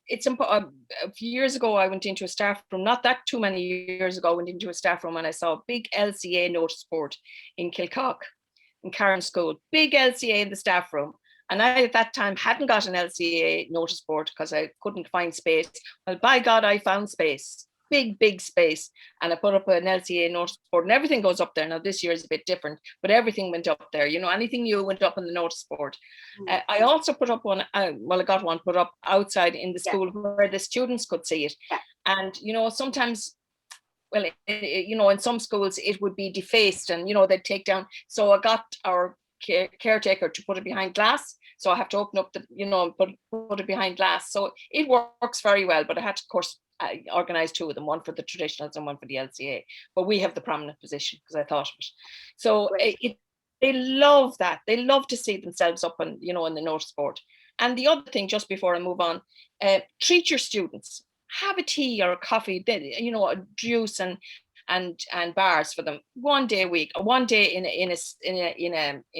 It's a few years ago, I went into a staff room, not that too many years ago, I went into a staff room and I saw a big LCA notice board in Kilcock, in Karen School, big LCA in the staff room. And I, at that time, hadn't got an LCA notice board because I couldn't find space. Well, by God, I found space, big space. And I put up an LCA notice board, and everything goes up there. Now, this year is a bit different, but everything went up there. You know, anything new went up on the notice board. I also put up one, I got one put up outside in the school where the students could see it. And, you know, sometimes, well, you know, in some schools it would be defaced, and, you know, they'd take down. So I got our caretaker to put it behind glass. So I have to open up the, you know, put it behind glass. So it works very well, but I had to, of course, organize 2 of them, one for the traditionals and one for the LCA. But we have the prominent position because I thought of it. So they love that. They love to see themselves up on, you know, on the notice board. And the other thing, just before I move on, treat your students. Have a tea or a coffee, you know, a juice and bars for them 1 day a week, or 1 day in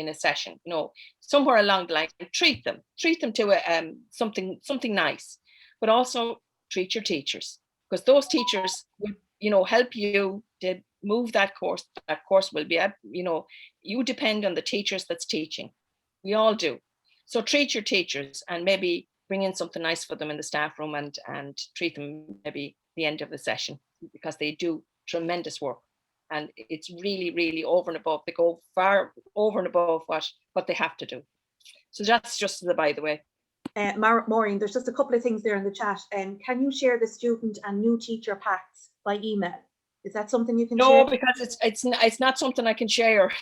a session, you know, somewhere along the line. Treat them to something nice, but also treat your teachers, because those teachers will, you know, help you to move that course. That course will be, you know, you depend on the teachers that's teaching. We all do. So treat your teachers, and maybe bring in something nice for them in the staff room, and treat them maybe the end of the session, because they do tremendous work, and it's really over and above. They go far over and above what they have to do. So that's just by the way. Maureen, there's just a couple of things there in the chat. Can you share the student and new teacher packs by email? Is that something you can share? No, because it's not something I can share.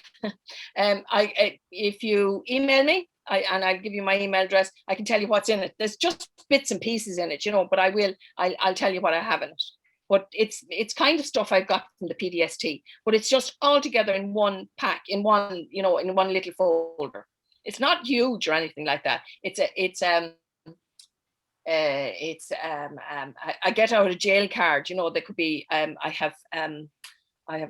If you email me, and I'll give you my email address, I can tell you what's in it. There's just bits and pieces in it, you know, but I'll tell you what I have in it. But it's kind of stuff I've got from the PDST, but it's just all together in one pack, in one, you know, in one little folder. It's not huge or anything like that. I get out a jail card, you know. There could be I have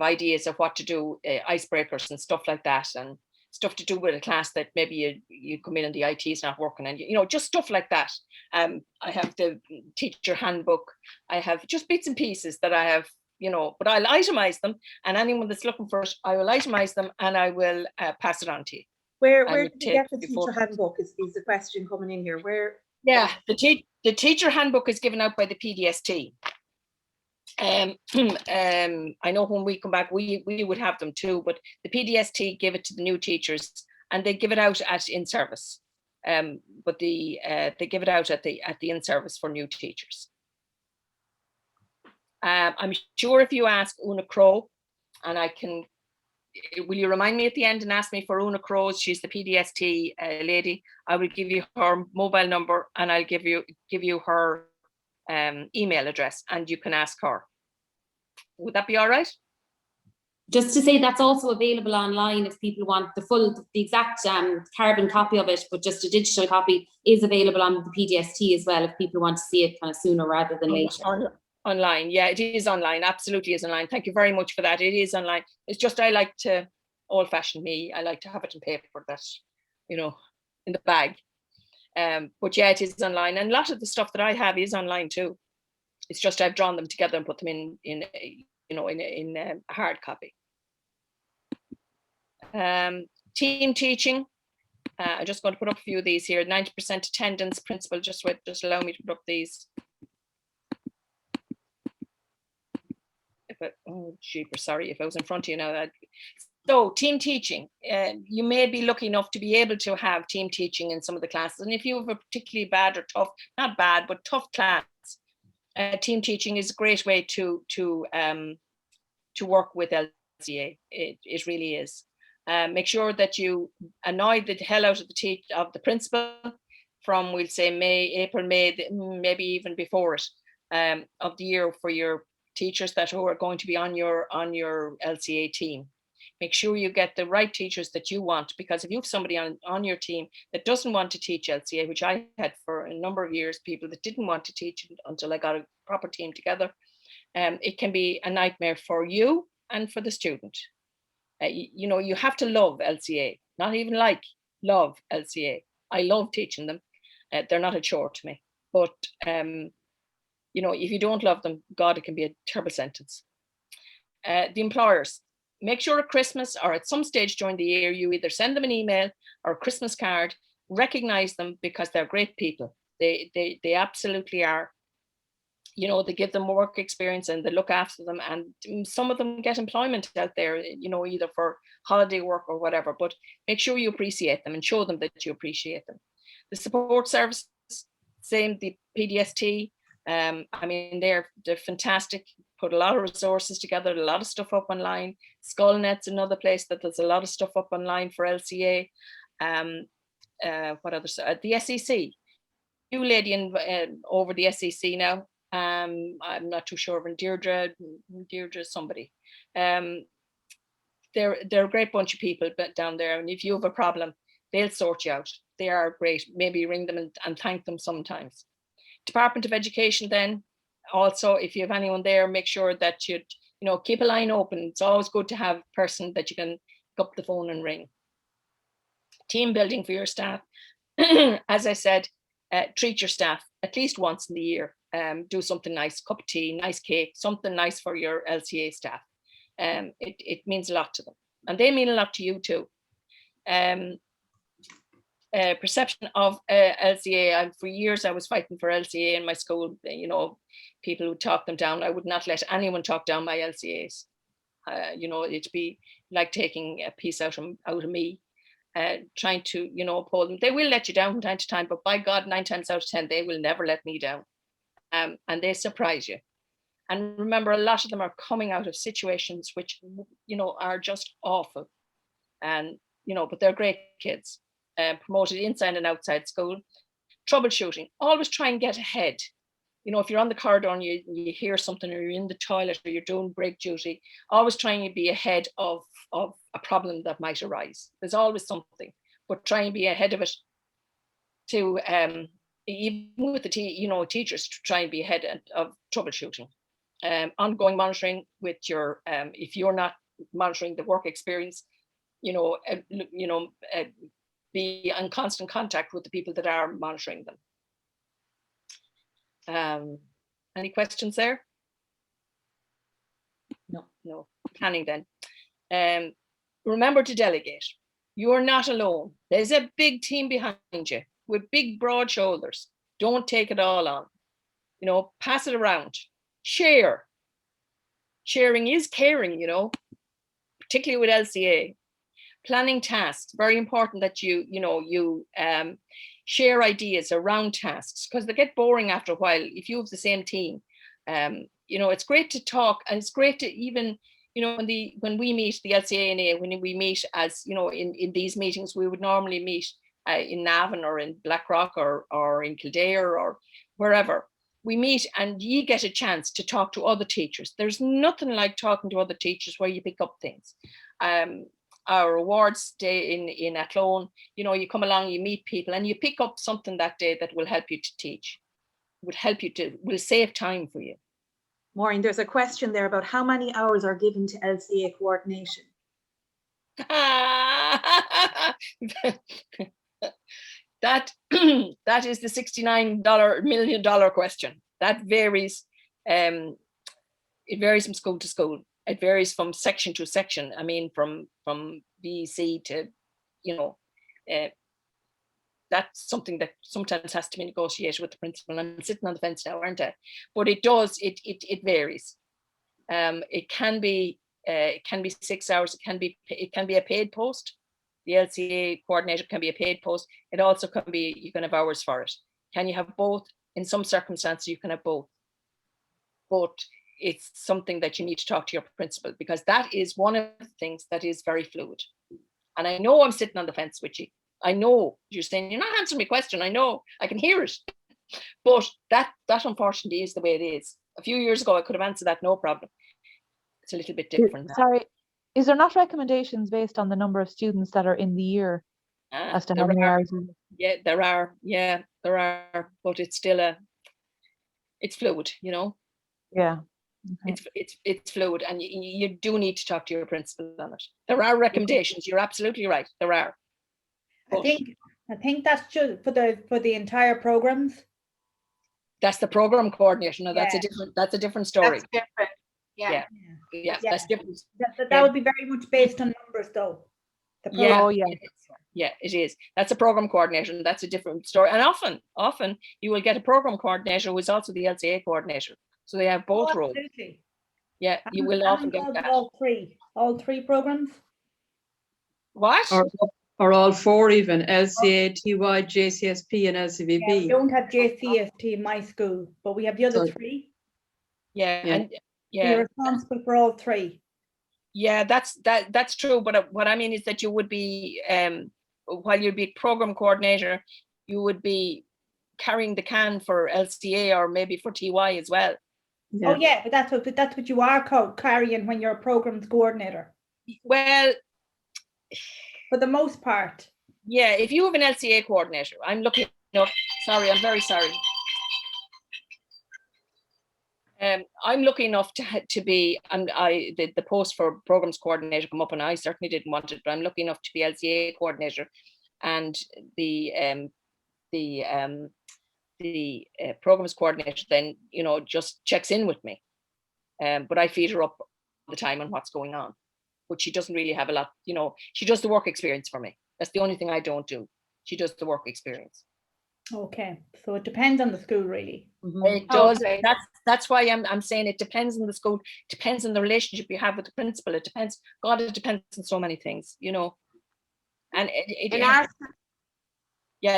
ideas of what to do, icebreakers and stuff like that, and stuff to do with a class that maybe you come in and the IT is not working, and you know, just stuff like that. I have the teacher handbook. I have just bits and pieces that I have, you know, but I'll itemize them, and anyone that's looking for it, I will itemize them, and I will pass it on to you. Where did you get the teacher handbook is the question coming in here. Where? Yeah, the teacher handbook is given out by the PDST. I know when we come back, we would have them too, but the PDST give it to the new teachers, and they give it out at in-service. But they give it out at the in-service for new teachers. I'm sure if you ask Una Crow, and will you remind me at the end and ask me for Una Crow? She's the PDST lady. I will give you her mobile number, and I'll give you her email address, and you can ask her. Would that be all right? Just to say, that's also available online if people want the exact carbon copy of it, but just a digital copy is available on the PDST as well if people want to see it kind of sooner rather than later. Online, yeah, it is online. Absolutely is online. Thank you very much for that. It is online. It's just I like to, old-fashioned me, I like to have it in paper, that, you know, in the bag. But yeah, it is online, and a lot of the stuff that I have is online too. It's just I've drawn them together and put them in a hard copy. Team teaching. I'm just going to put up a few of these here. 90% attendance principle. Just allow me to put up these. Sorry, if I was in front of you now. So team teaching, you may be lucky enough to be able to have team teaching in some of the classes. And if you have a particularly bad or tough, not bad, but tough class, team teaching is a great way to work with LCA. It really is. Make sure that you annoy the hell out of the principal from, we'll say, April, May, maybe even before it, of the year, for your teachers who are going to be on your LCA team. Make sure you get the right teachers that you want, because if you have somebody on your team that doesn't want to teach LCA, which I had for a number of years, people that didn't want to teach until I got a proper team together, it can be a nightmare for you and for the student. You have to love LCA, not even love LCA. I love teaching them. They're not a chore to me, but if you don't love them, God, it can be a terrible sentence. The employers, make sure at Christmas or at some stage during the year, you either send them an email or a Christmas card, recognize them, because they're great people. They absolutely are. They give them work experience and they look after them, and some of them get employment out there, either for holiday work or whatever, but make sure you appreciate them and show them that you appreciate them. The support services, same, the PDST, they're fantastic, put a lot of resources together, a lot of stuff up online. Skullnet's another place that there's a lot of stuff up online for LCA. What others? The SEC, new lady over the SEC now. I'm not too sure of Deirdre somebody. They're a great bunch of people down there, and if you have a problem, they'll sort you out. They are great. Maybe ring them and thank them sometimes. Department of Education, then also, if you have anyone there, make sure that you keep a line open. It's always good to have a person that you can pick up the phone and ring. Team building for your staff. As I said, treat your staff at least once in the year. Do something nice, cup of tea, nice cake, something nice for your LCA staff. It means a lot to them, and they mean a lot to you too. Perception of LCA. For years I was fighting for LCA in my school. People would talk them down. I would not let anyone talk down my LCAs. It'd be like taking a piece out of me, trying to uphold them. They will let you down from time to time, but by God, 9 times out of 10 they will never let me down. And they surprise you. And remember, a lot of them are coming out of situations which are just awful, and but they're great kids. Promoted inside and outside school. Troubleshooting, always try and get ahead. If you're on the corridor and you hear something, or you're in the toilet, or you're doing break duty, always trying to be ahead of a problem that might arise. There's always something, but try and be ahead of it to even with the teachers, to try and be ahead of troubleshooting. Ongoing monitoring with your if you're not monitoring the work experience, be in constant contact with the people that are monitoring them. Any questions there? No. Planning then. Remember to delegate. You're not alone. There's a big team behind you with big, broad shoulders. Don't take it all on. Pass it around. Share. Sharing is caring, particularly with LCA. Planning tasks, very important that you share ideas around tasks, because they get boring after a while if you have the same team. It's great to talk, and it's great to even when we meet the LCA, when we meet as in these meetings, we would normally meet in Navan or in Blackrock or in Kildare or wherever. We meet and you get a chance to talk to other teachers. There's nothing like talking to other teachers where you pick up things. Our awards day in Athlone, you come along, you meet people, and you pick up something that day that will help you to teach, will save time for you. Maureen, there's a question there about how many hours are given to LCA coordination. That is the $69 million question. That varies It varies from school to school. It varies from section to section. I mean, from BEC to, you know, that's something that sometimes has to be negotiated with the principal. I'm sitting on the fence now, aren't I? But it does. It varies. It can be 6 hours. It can be a paid post. The LCA coordinator can be a paid post. It also can be, you can have hours for it. Can you have both? In some circumstances, you can have both. But it's something that you need to talk to your principal, because that is one of the things that is very fluid. And I know I'm sitting on the fence with you. I know you're saying, you're not answering my question. I know, I can hear it. But that unfortunately is the way it is. A few years ago, I could have answered that no problem. It's a little bit different now. Sorry, is there not recommendations based on the number of students that are in the year as to how many hours? Yeah, there are. Yeah, there are. But it's still it's fluid, you know. Yeah. Okay. It's fluid, and you do need to talk to your principal on it. There are recommendations. You're absolutely right. There are. But I think that's just for the entire programs. That's the program coordinator. No, Yeah. that's a different story. That's different. Yeah. Yeah, that's different. That would be very much based on numbers, though. Yeah. Oh, yeah. Yeah, it is. That's a program coordinator, and that's a different story. And often you will get a program coordinator who is also the LCA coordinator. So they have both roles. Absolutely. Yeah, you will often get that. All three programs. What? Or all four even, LCA, TY, JCSP and LCVB. Yeah, we don't have JCST in my school, but we have the other three. Yeah, Yeah. and You're responsible for all three. Yeah, that's true. But what I mean is that you would be, while you'd be program coordinator, you would be carrying the can for LCA or maybe for TY as well. Yeah. Oh yeah, but that's what you are carrying when you're a programs coordinator. Well, for the most part. Yeah, if you have an LCA coordinator, I'm looking up. Sorry, I'm very sorry. I'm lucky enough to be, and the post for programs coordinator come up, and I certainly didn't want it, but I'm lucky enough to be LCA coordinator, and the programs coordinator then, you know, just checks in with me, but I feed her up all the time on what's going on. But she doesn't really have a lot, you know. She does the work experience for me. That's the only thing I don't do. She does the work experience. Okay, so it depends on the school, really. It does. Okay. That's why I'm saying it depends on the school, depends on the relationship you have with the principal. It depends. God, it depends on so many things, you know. And it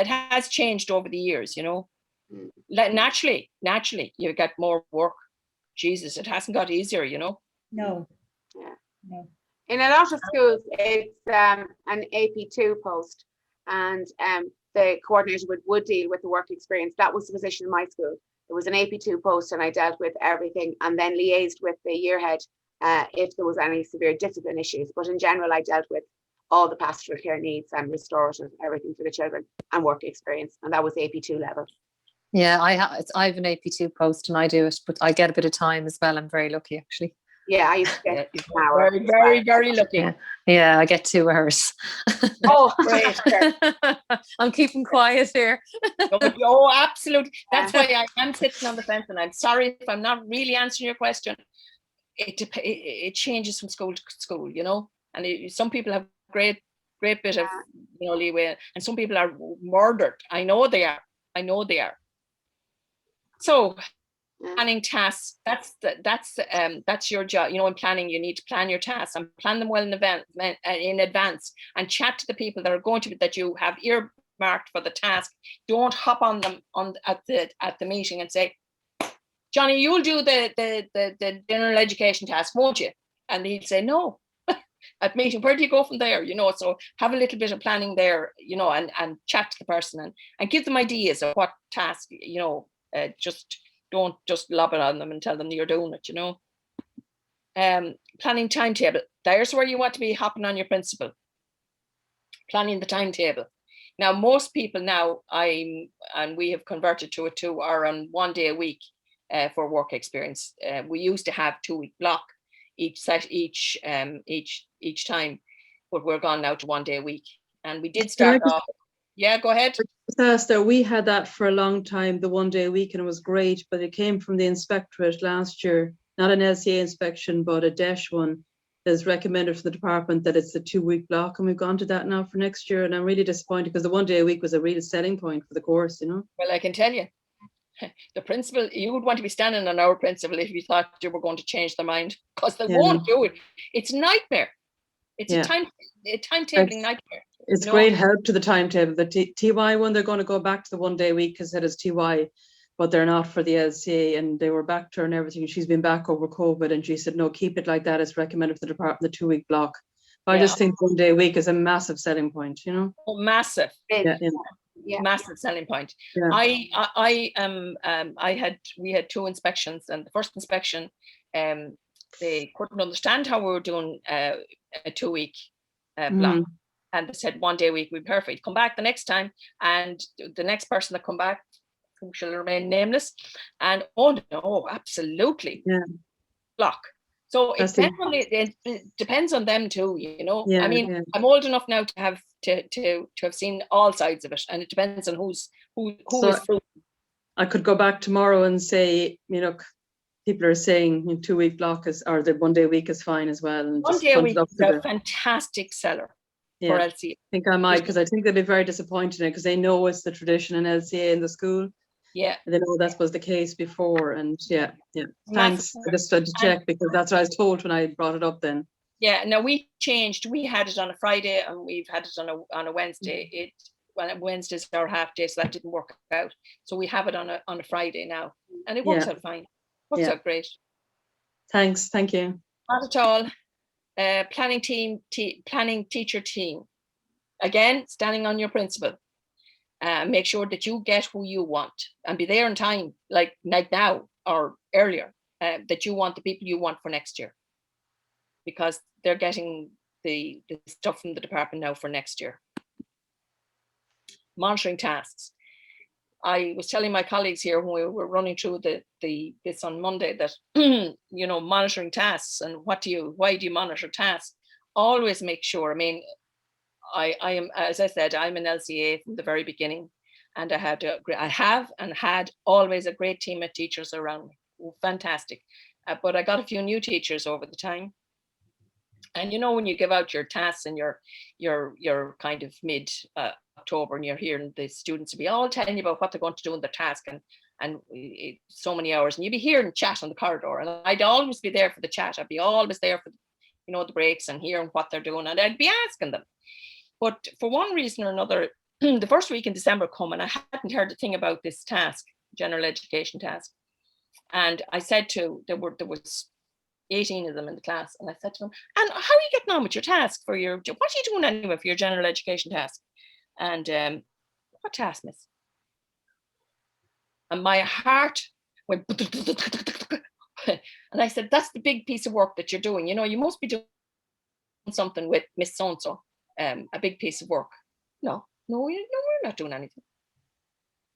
has changed over the years, you know. Naturally, you get more work. Jesus, it hasn't got easier, you know. No. Yeah. No. In a lot of schools, it's an AP2 post, and the coordinator would deal with the work experience. That was the position in my school. It was an AP2 post, and I dealt with everything, and then liaised with the year head if there was any severe discipline issues. But in general, I dealt with all the pastoral care needs and restorative, everything for the children, and work experience, and that was AP2 level. Yeah, I have an AP2 post, and I do it, but I get a bit of time as well. I'm very lucky, actually. Yeah, I used to get an hour. Very lucky. Yeah, I get 2 hours. Oh, great. I'm keeping quiet here. Oh, absolutely. That's why I am sitting on the fence, and I'm sorry if I'm not really answering your question. It changes from school to school, you know, and some people have great bit of, you know, leeway, and some people are murdered. I know they are. So planning tasks, that's your job. You know, in planning, you need to plan your tasks and plan them well in advance, and chat to the people that are going to be, that you have earmarked for the task. Don't hop on them at the meeting and say, Johnny, you'll do the general education task, won't you? And he'll say no. At meeting, where do you go from there? You know, so have a little bit of planning there, you know, and chat to the person and give them ideas of what task, you know. Don't just lob it on them and tell them you're doing it, you know. Planning timetable. There's where you want to be hopping on your principal. Planning the timetable. Now, most people now, and we have converted to it too, are on 1 day a week for work experience. We used to have 2-week block each time, but we're gone now to 1 day a week. And we did start off. Yeah, go ahead. Disaster, we had that for a long time, the 1 day a week, and it was great, but it came from the inspectorate last year, not an LCA inspection, but a DESH one that's recommended for the department that it's a 2-week block, and we've gone to that now for next year, and I'm really disappointed because the 1 day a week was a real selling point for the course, you know. Well, I can tell you, the principal, you would want to be standing on our principal if you thought you were going to change their mind, because they won't do it. It's a nightmare. It's a timetabling nightmare. It's great help to the timetable. The TY one, they're going to go back to the 1 day a week because it is TY, but they're not for the LCA, and they were back to her and everything. She's been back over COVID, and she said, no, keep it like that. It's recommended for the department, the 2-week block. But I just think 1 day a week is a massive selling point, you know? Oh, massive. Yeah. Massive selling point. Yeah. We had 2 inspections, and the first inspection, they couldn't understand how we were doing a 2-week block. And they said 1 day a week would be perfect. Come back the next time, and the next person that come back, who shall remain nameless, and oh no, absolutely block. So it depends on them too, you know. I mean, I'm old enough now to have seen all sides of it, and it depends on who is fruit. I could go back tomorrow and say, you know, people are saying 2-week block or the 1 day a week is fine as well. And 1 day a week is a fantastic seller for LCA. I think I might, because I think they'd be very disappointed in it, because they know it's the tradition in LCA in the school. Yeah. They know that was the case before, and thanks. I just had to check, because that's what I was told when I brought it up then. Yeah, now we changed. We had it on a Friday, and we've had it on a Wednesday. Wednesday's our half day, so that didn't work out. So we have it on a Friday now, and it works out fine. Works out great. Thanks, thank you. Not at all. Planning teacher team. Again, standing on your principle. Make sure that you get who you want, and be there in time, like now or earlier, that you want the people you want for next year, because they're getting the stuff from the department now for next year. Monitoring tasks. I was telling my colleagues here when we were running through this on Monday that you know, monitoring tasks, and why do you monitor tasks? Always make sure. I mean, I am, as I said, I'm an LCA from the very beginning, and I have and had always a great team of teachers around me. Fantastic. But I got a few new teachers over the time. And you know, when you give out your tasks and your kind of mid October, and you're hearing the students to be all telling you about what they're going to do in the task, and so many hours, and you'd be hearing chat on the corridor, and I'd always be there for the chat. I'd be always there for, you know, the breaks and hearing what they're doing, and I'd be asking them. But for one reason or another, the first week in December come, and I hadn't heard a thing about this task, general education task. And I said there was 18 of them in the class, and I said to them, and how are you getting on with your task what are you doing anyway for your general education task? And what task, miss? And my heart went and I said, that's the big piece of work that you're doing. You know, you must be doing something with Miss So-and-so, a big piece of work. No, we're not doing anything.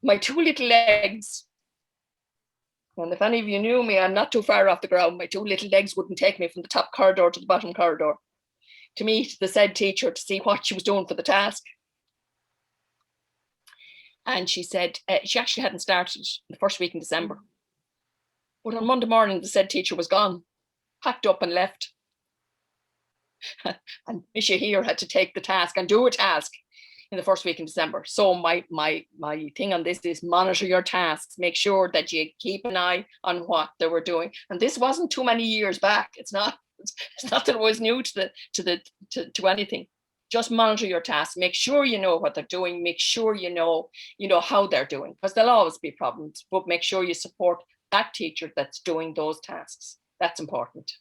My 2 little legs, and if any of you knew me, I'm not too far off the ground. My 2 little legs wouldn't take me from the top corridor to the bottom corridor to meet the said teacher to see what she was doing for the task. And she said she actually hadn't started the first week in December. But on Monday morning, the said teacher was gone, packed up and left. And Misha here had to take the task and do a task in the first week in December. So my thing on this is monitor your tasks. Make sure that you keep an eye on what they were doing. And this wasn't too many years back. It's not that it was new to anything. Just monitor your tasks. Make sure you know what they're doing. Make sure you know how they're doing, because there'll always be problems. But make sure you support that teacher that's doing those tasks. That's important.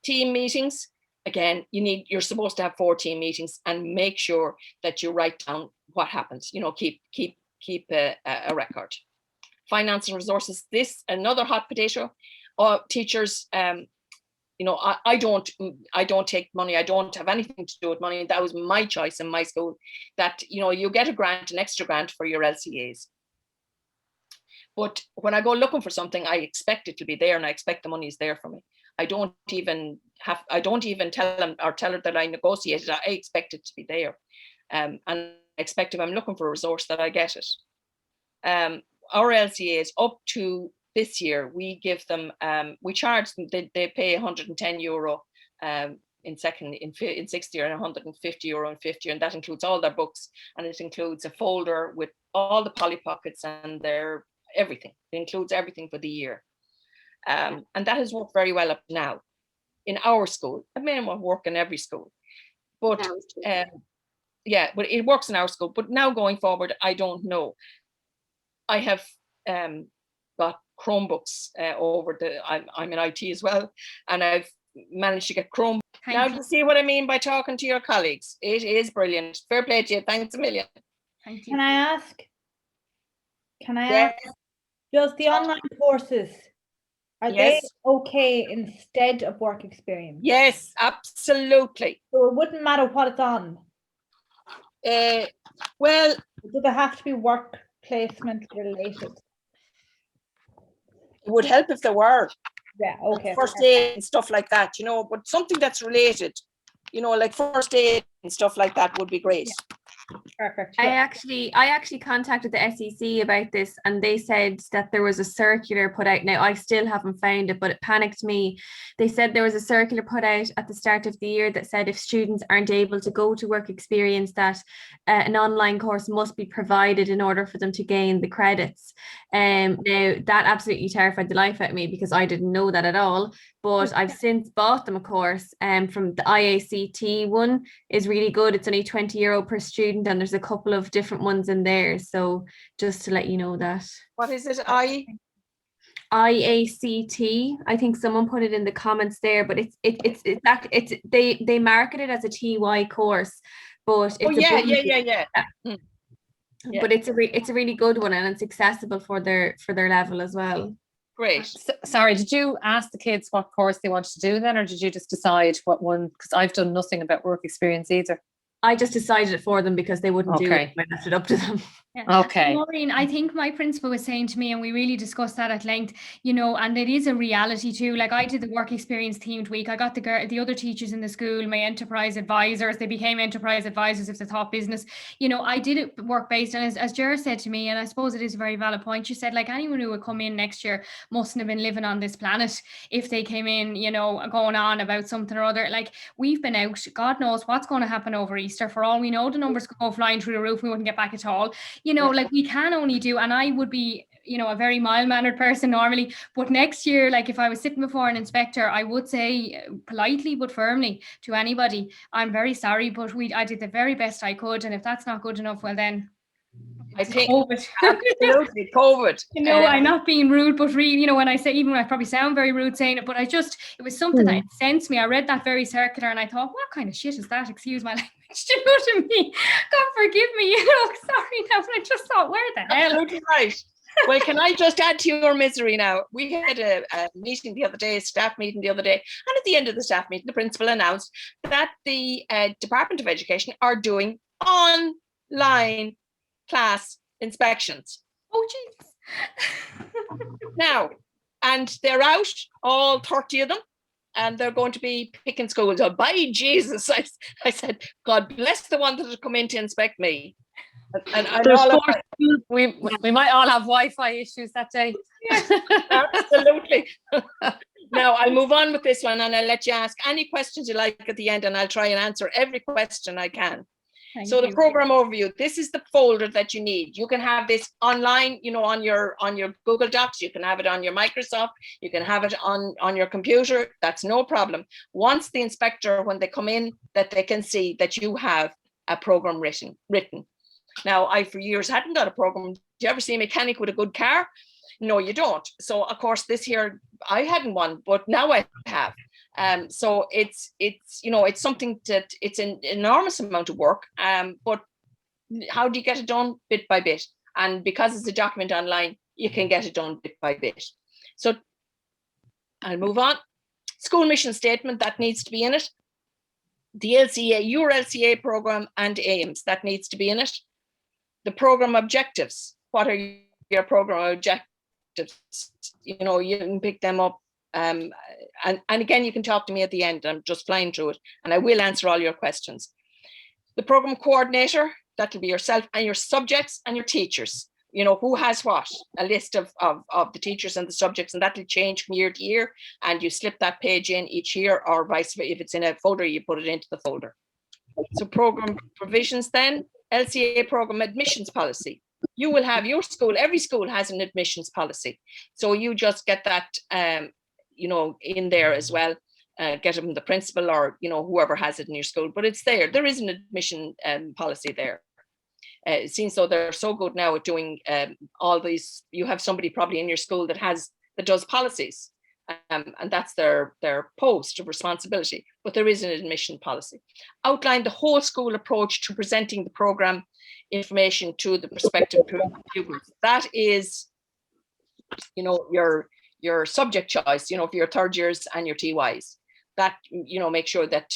Team meetings. Again, you're supposed to have 4 team meetings, and make sure that you write down what happens. You know, keep a record. Finance and resources. This another hot potato. Teachers. You know, I don't take money. I don't have anything to do with money. That was my choice in my school. That, you know, you get an extra grant for your LCAs. But when I go looking for something, I expect it to be there, and I expect the money is there for me. I don't even I don't even tell them or tell her that I negotiated. I expect it to be there. And I expect if I'm looking for a resource that I get it. Our LCAs up to this year, we give them, we charge them, they pay €110 in sixth year and €150 in fifth year, and that includes all their books, and it includes a folder with all the Polly Pockets and their everything. It includes everything for the year. And that has worked very well up to now in our school. It may not work in every school, but yeah, but it works in our school. But now going forward, I don't know. I have got Chromebooks over I'm in IT as well, and I've managed to get Chrome. Now, do you see what I mean by talking to your colleagues? It is brilliant. Fair play to you. Thanks a million. Thank you. Can I ask, does the online courses, are they okay instead of work experience? Yes, absolutely. So it wouldn't matter what it's on? Well, do they have to be work placement related? It would help if there were. Yeah, okay. Like first aid and stuff like that, you know, but something that's related, you know, like first aid and stuff like that would be great. Yeah. Perfect. I actually contacted the SEC about this, and they said that there was a circular put out. Now I still haven't found it, but it panicked me. They said there was a circular put out at the start of the year that said if students aren't able to go to work experience, that an online course must be provided in order for them to gain the credits. Now that absolutely terrified the life out of me because I didn't know that at all. But I've since bought them a course from the IACT one is really good. It's only €20 per student, and there's a couple of different ones in there. So just to let you know that. What is it? IACT. I think someone put it in the comments there, but they market it as a TY course, but it's but it's a really good one, and it's accessible for their level as well. Great. Sorry, did you ask the kids what course they wanted to do then, or did you just decide what one? Because I've done nothing about work experience either. I just decided it for them because they wouldn't do it. I left it up to them. Yeah. Okay. Maureen, I think my principal was saying to me, and we really discussed that at length, you know, and it is a reality too. Like I did the work experience themed week. I got the other teachers in the school, my enterprise advisors, they became enterprise advisors if they thought business. You know, I did it work based, and as Ger said to me, and I suppose it is a very valid point, she said, like, anyone who would come in next year mustn't have been living on this planet if they came in, you know, going on about something or other. Like, we've been out, God knows what's going to happen over Easter. For all we know, the numbers could go flying through the roof, we wouldn't get back at all. You know, like we can only do, and I would be, you know, a very mild-mannered person normally, but next year, like if I was sitting before an inspector, I would say politely but firmly to anybody, I'm very sorry, but I did the very best I could, and if that's not good enough, well then I think COVID. Absolutely, COVID. You know, I'm not being rude, but really, you know, when I say, even I probably sound very rude saying it, but it was something that incensed me. I read that very circular and I thought, what kind of shit is that? Excuse my language. Do you know what I mean? God forgive me, you know, sorry now, but I just thought, where the hell? Absolutely right. Well, can I just add to your misery now? We had a meeting the other day, a staff meeting the other day, and at the end of the staff meeting, the principal announced that the Department of Education are doing online class inspections. Oh, jeez. Now, and they're out, all 30 of them, and they're going to be picking schools. Oh, by Jesus, I said, God bless the one that has come in to inspect me. And we might all have Wi-Fi issues that day. Yes, absolutely. Now I'll move on with this one, and I'll let you ask any questions you like at the end, and I'll try and answer every question I can. So the program overview, this is the folder that you need. You can have this online, you know, on your Google Docs, you can have it on your Microsoft, you can have it on your computer. That's no problem. Once the inspector, when they come in, that they can see that you have a program written. Now, I for years hadn't got a program. Do you ever see a mechanic with a good car? No, you don't. So of course this here, I hadn't one, but now I have. So it's you know, it's something that it's an enormous amount of work. But how do you get it done? Bit by bit. And because it's a document online, you can get it done bit by bit. So I'll move on. School mission statement, that needs to be in it. The LCA, your LCA program and aims, that needs to be in it. The program objectives, what are your program objectives? You know, you can pick them up And again, you can talk to me at the end. I'm just flying through it, and I will answer all your questions. The program coordinator, that'll be yourself and your subjects and your teachers. You know, who has what, a list of the teachers and the subjects, and that'll change from year to year. And you slip that page in each year, or vice versa. If it's in a folder, you put it into the folder. So program provisions then, LCA program admissions policy. You will have your school, every school has an admissions policy. So you just get that, you know, in there as well. Get it from the principal or, you know, whoever has it in your school, but it's there. There is an admission policy there. It seems so they're so good now at doing all these. You have somebody probably in your school that does policies, and that's their post of responsibility. But there is an admission policy. Outline the whole school approach to presenting the program information to the prospective pupils. That is, you know, your subject choice. You know, for your third years and your TYs. That, you know, make sure that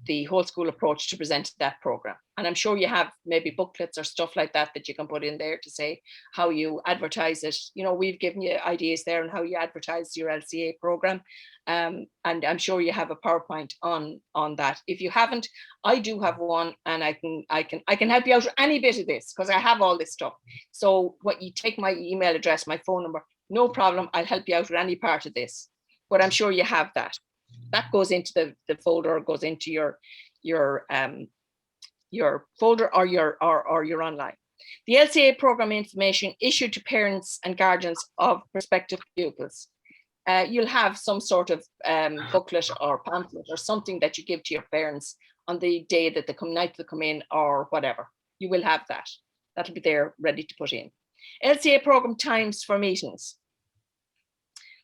the whole school approach to present that program. And I'm sure you have maybe booklets or stuff like that you can put in there to say how you advertise it. You know, we've given you ideas there on how you advertise your LCA program. And I'm sure you have a PowerPoint on that. If you haven't, I do have one, and I can help you out with any bit of this because I have all this stuff. So what you take my email address, my phone number, no problem. I'll help you out with any part of this. But I'm sure you have that. That goes into the folder, or goes into your folder or your online. The LCA program information issued to parents and guardians of prospective pupils. You'll have some sort of booklet or pamphlet or something that you give to your parents on the day that they come in or whatever. You will have that. That'll be there ready to put in. LCA program times for meetings.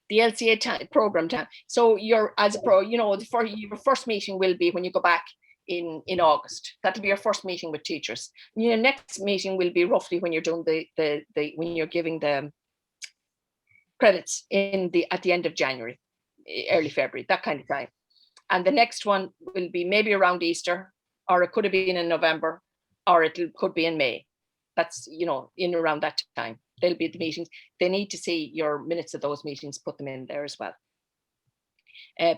The LCA program time. So you're, as a pro, you know, your first meeting will be when you go back in August. That'll be your first meeting with teachers. Your next meeting will be roughly when you're doing when you're giving the credits at the end of January, early February, that kind of time. And the next one will be maybe around Easter, or it could have been in November, or it could be in May. That's, you know, in around that time. They'll be the meetings. They need to see your minutes of those meetings, put them in there as well.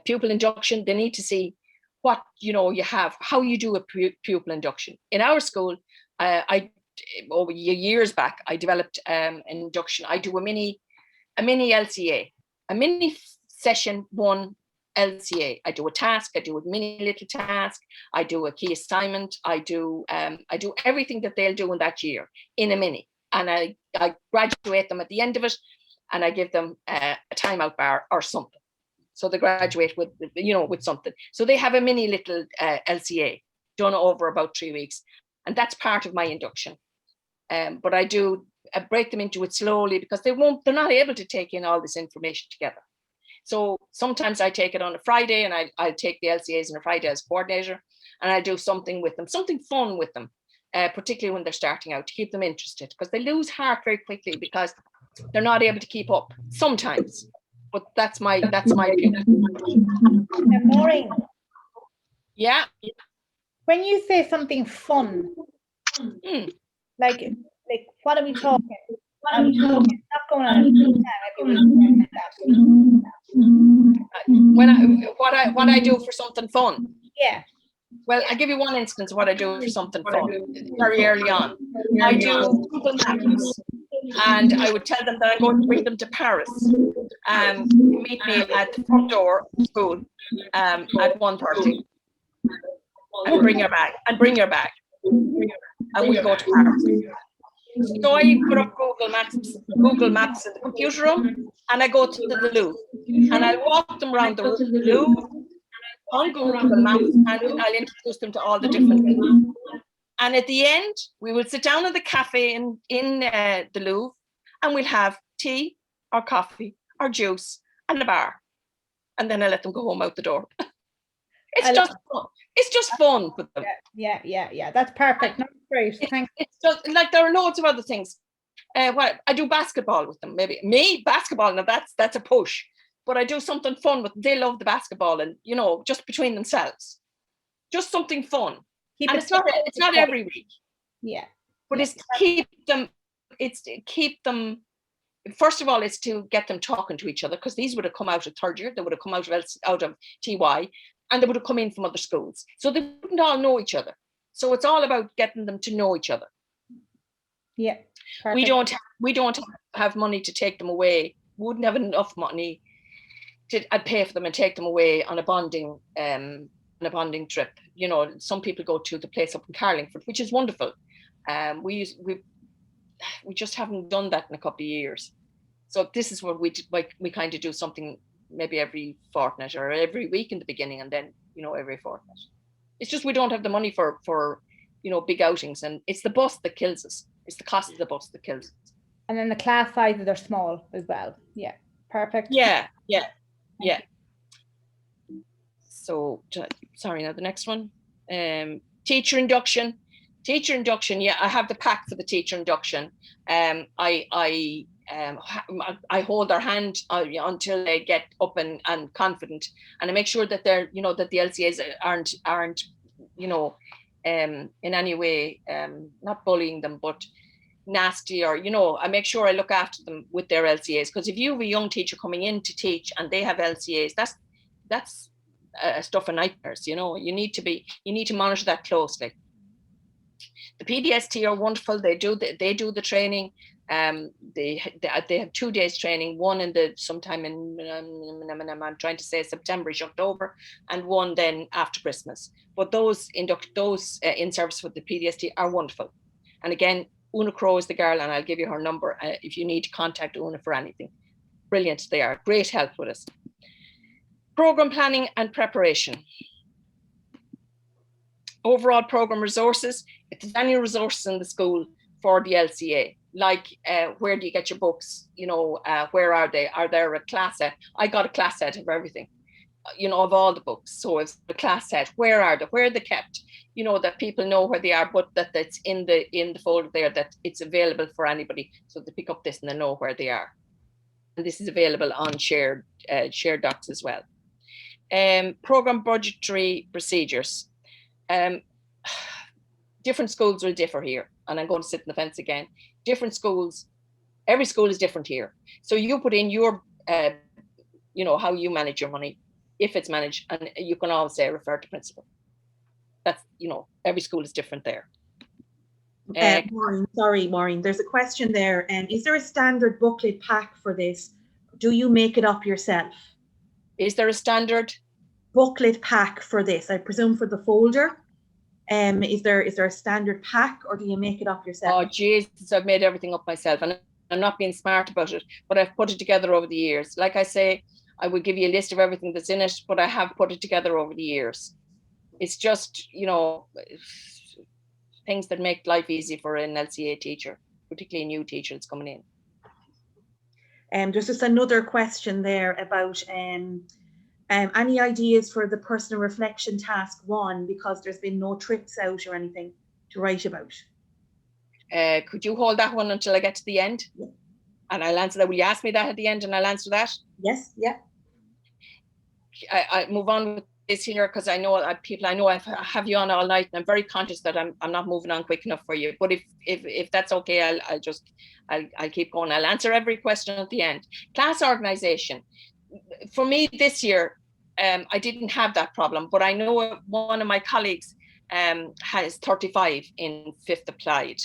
Pupil induction, they need to see what, you know, you have, how you do a pupil induction. In our school, over years back, I developed an induction. I do a mini LCA, a mini session 1 LCA. I do a task, I do a mini little task, I do a key assignment, I do everything that they'll do in that year in a mini. And I graduate them at the end of it, and I give them a timeout bar or something. So they graduate with, you know, with something. So they have a mini little LCA done over about 3 weeks. And that's part of my induction. But I do break them into it slowly because they're not able to take in all this information together. So sometimes I take it on a Friday, and I'll take the LCAs on a Friday as coordinator, and I do something with them, something fun with them. Particularly when they're starting out, to keep them interested, because they lose heart very quickly because they're not able to keep up sometimes. But that's my opinion. Maureen. Yeah. When you say something fun, like what are we talking? Not going on what I do for something fun. Yeah. Well, I'll give you one instance of what I do for something fun very early on. I do Google Maps, and I would tell them that I'm going to bring them to Paris. Meet me at the front door of school at 1:30. And bring your bag. And we go to Paris. So I put up Google Maps in the computer room, and I go to the Louvre, and I walk them around the Louvre on Google Maps, and I'll introduce them to all the different things. And at the end, we will sit down in the cafe in the Louvre, and we'll have tea or coffee or juice and a bar. And then I let them go home out the door. It's just fun. It's just fun with them. Yeah. That's perfect. That's great. Thanks. It's just like there are loads of other things. What I do basketball with them. Maybe basketball. Now that's a push. But I do something fun with them. They love the basketball, and you know, just between themselves, just something fun. And it's not every week. Yeah. But it's to keep them. It's to keep them first of all, it's to get them talking to each other, because these would have come out of third year, they would have come out of TY, and they would have come in from other schools. So they wouldn't all know each other. So it's all about getting them to know each other. Yeah. We don't have money to take them away. We wouldn't have enough money to pay for them and take them away on a bonding trip. You know, some people go to the place up in Carlingford, which is wonderful. We just haven't done that in a couple of years. So this is what we kind of do something maybe every fortnight or every week in the beginning, and then, you know, every fortnight. It's just we don't have the money for you know, big outings, and it's the bus that kills us. It's the cost of the bus that kills us. And then the class sizes are small as well. Yeah, perfect. Yeah. So, sorry, now the next one. Teacher induction. Yeah, I have the pack for the teacher induction. I hold their hand until they get up and confident, and I make sure that they're, you know, that the LCAs aren't, you know, in any way not bullying them, but nasty, or, you know, I make sure I look after them with their LCAs, because if you have a young teacher coming in to teach and they have LCAs, that's stuff of nightmares. You know, you need to monitor that closely. The PDST are wonderful. They do the training. They have 2 days training, one in sometime in I'm trying to say September-ish, October, and one then after Christmas. But those in service with the PDST are wonderful. And again, Una Crow is the girl, and I'll give you her number if you need to contact Una for anything. Brilliant, they are great help with us. Program planning and preparation. Overall program resources. If there's any resources in the school for the LCA, like where do you get your books? You know, where are they? Are there a class set? I got a class set of everything, you know, of all the books. So it's the class set. Where are they? Where are they kept? You know, that people know where they are, but that's in the folder there, that it's available for anybody. So they pick up this and they know where they are. And this is available on shared docs as well. Program budgetary procedures. Different schools will differ here, and I'm going to sit in the fence again. Different schools, every school is different here. So you put in your, you know, how you manage your money, if it's managed, and you can always say refer to principal. That's, you know, every school is different there. Maureen, there's a question there. Is there a standard booklet pack for this? Do you make it up yourself? Is there a standard booklet pack for this? I presume for the folder. Is there a standard pack, or do you make it up yourself? Oh Jesus, I've made everything up myself, and I'm not being smart about it, but I've put it together over the years. Like I say, I would give you a list of everything that's in it, but I have put it together over the years. It's just, you know, things that make life easy for an LCA teacher, particularly a new teacher that's coming in. There's just another question there about any ideas for the personal reflection task 1, because there's been no trips out or anything to write about. Could you hold that one until I get to the end? Yeah. And I'll answer that. Will you ask me that at the end and I'll answer that? Yes, yeah. I move on with this here, because I know people, I know I have you on all night, and I'm very conscious that I'm not moving on quick enough for you. But if that's okay, I'll keep going. I'll answer every question at the end. Class organization. For me this year, I didn't have that problem, but I know one of my colleagues has 35 in 5th applied,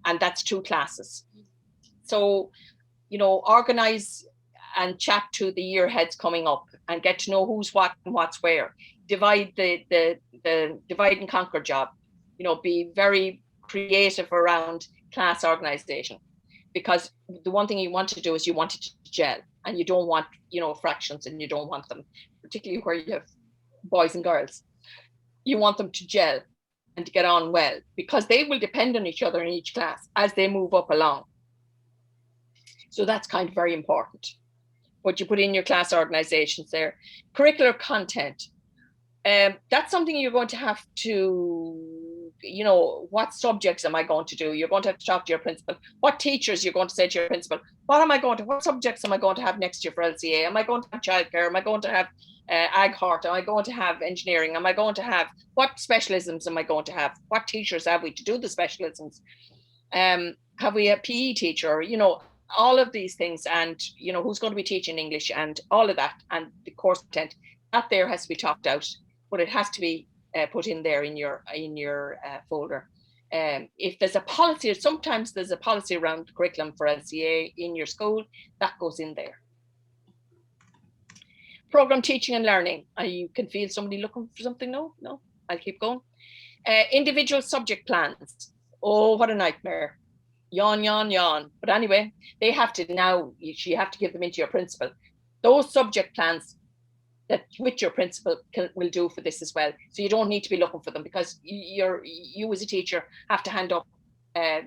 and that's 2 classes. So, you know, organize and chat to the year heads coming up and get to know who's what and what's where. Divide the divide and conquer job. You know, be very creative around class organization, because the one thing you want to do is you want it to gel, and you don't want, you know, fractions, and you don't want them, particularly where you have boys and girls. You want them to gel and to get on well, because they will depend on each other in each class as they move up along. So that's kind of very important. What you put in your class organizations there. Curricular content. That's something you're going to have to, you know, what subjects am I going to do? You're going to have to talk to your principal. What teachers you're going to say to your principal? What subjects am I going to have next year for LCA? Am I going to have childcare? Am I going to have ag hort? Am I going to have engineering? Am I going to have, what specialisms am I going to have? What teachers have we to do the specialisms? Have we a PE teacher? You know, all of these things, and you know who's going to be teaching English and all of that, and the course content, that there has to be talked out, but it has to be put in there in your folder. If there's a policy, sometimes there's a policy around the curriculum for LCA in your school, that goes in there. Program teaching and learning. You can feel somebody looking for something. No, I'll keep going. Individual subject plans. Oh, what a nightmare. Yawn, yawn, yawn. But anyway, they have to now, you have to give them into your principal. Those subject plans that with your principal will do for this as well. So you don't need to be looking for them, because you as a teacher have to hand up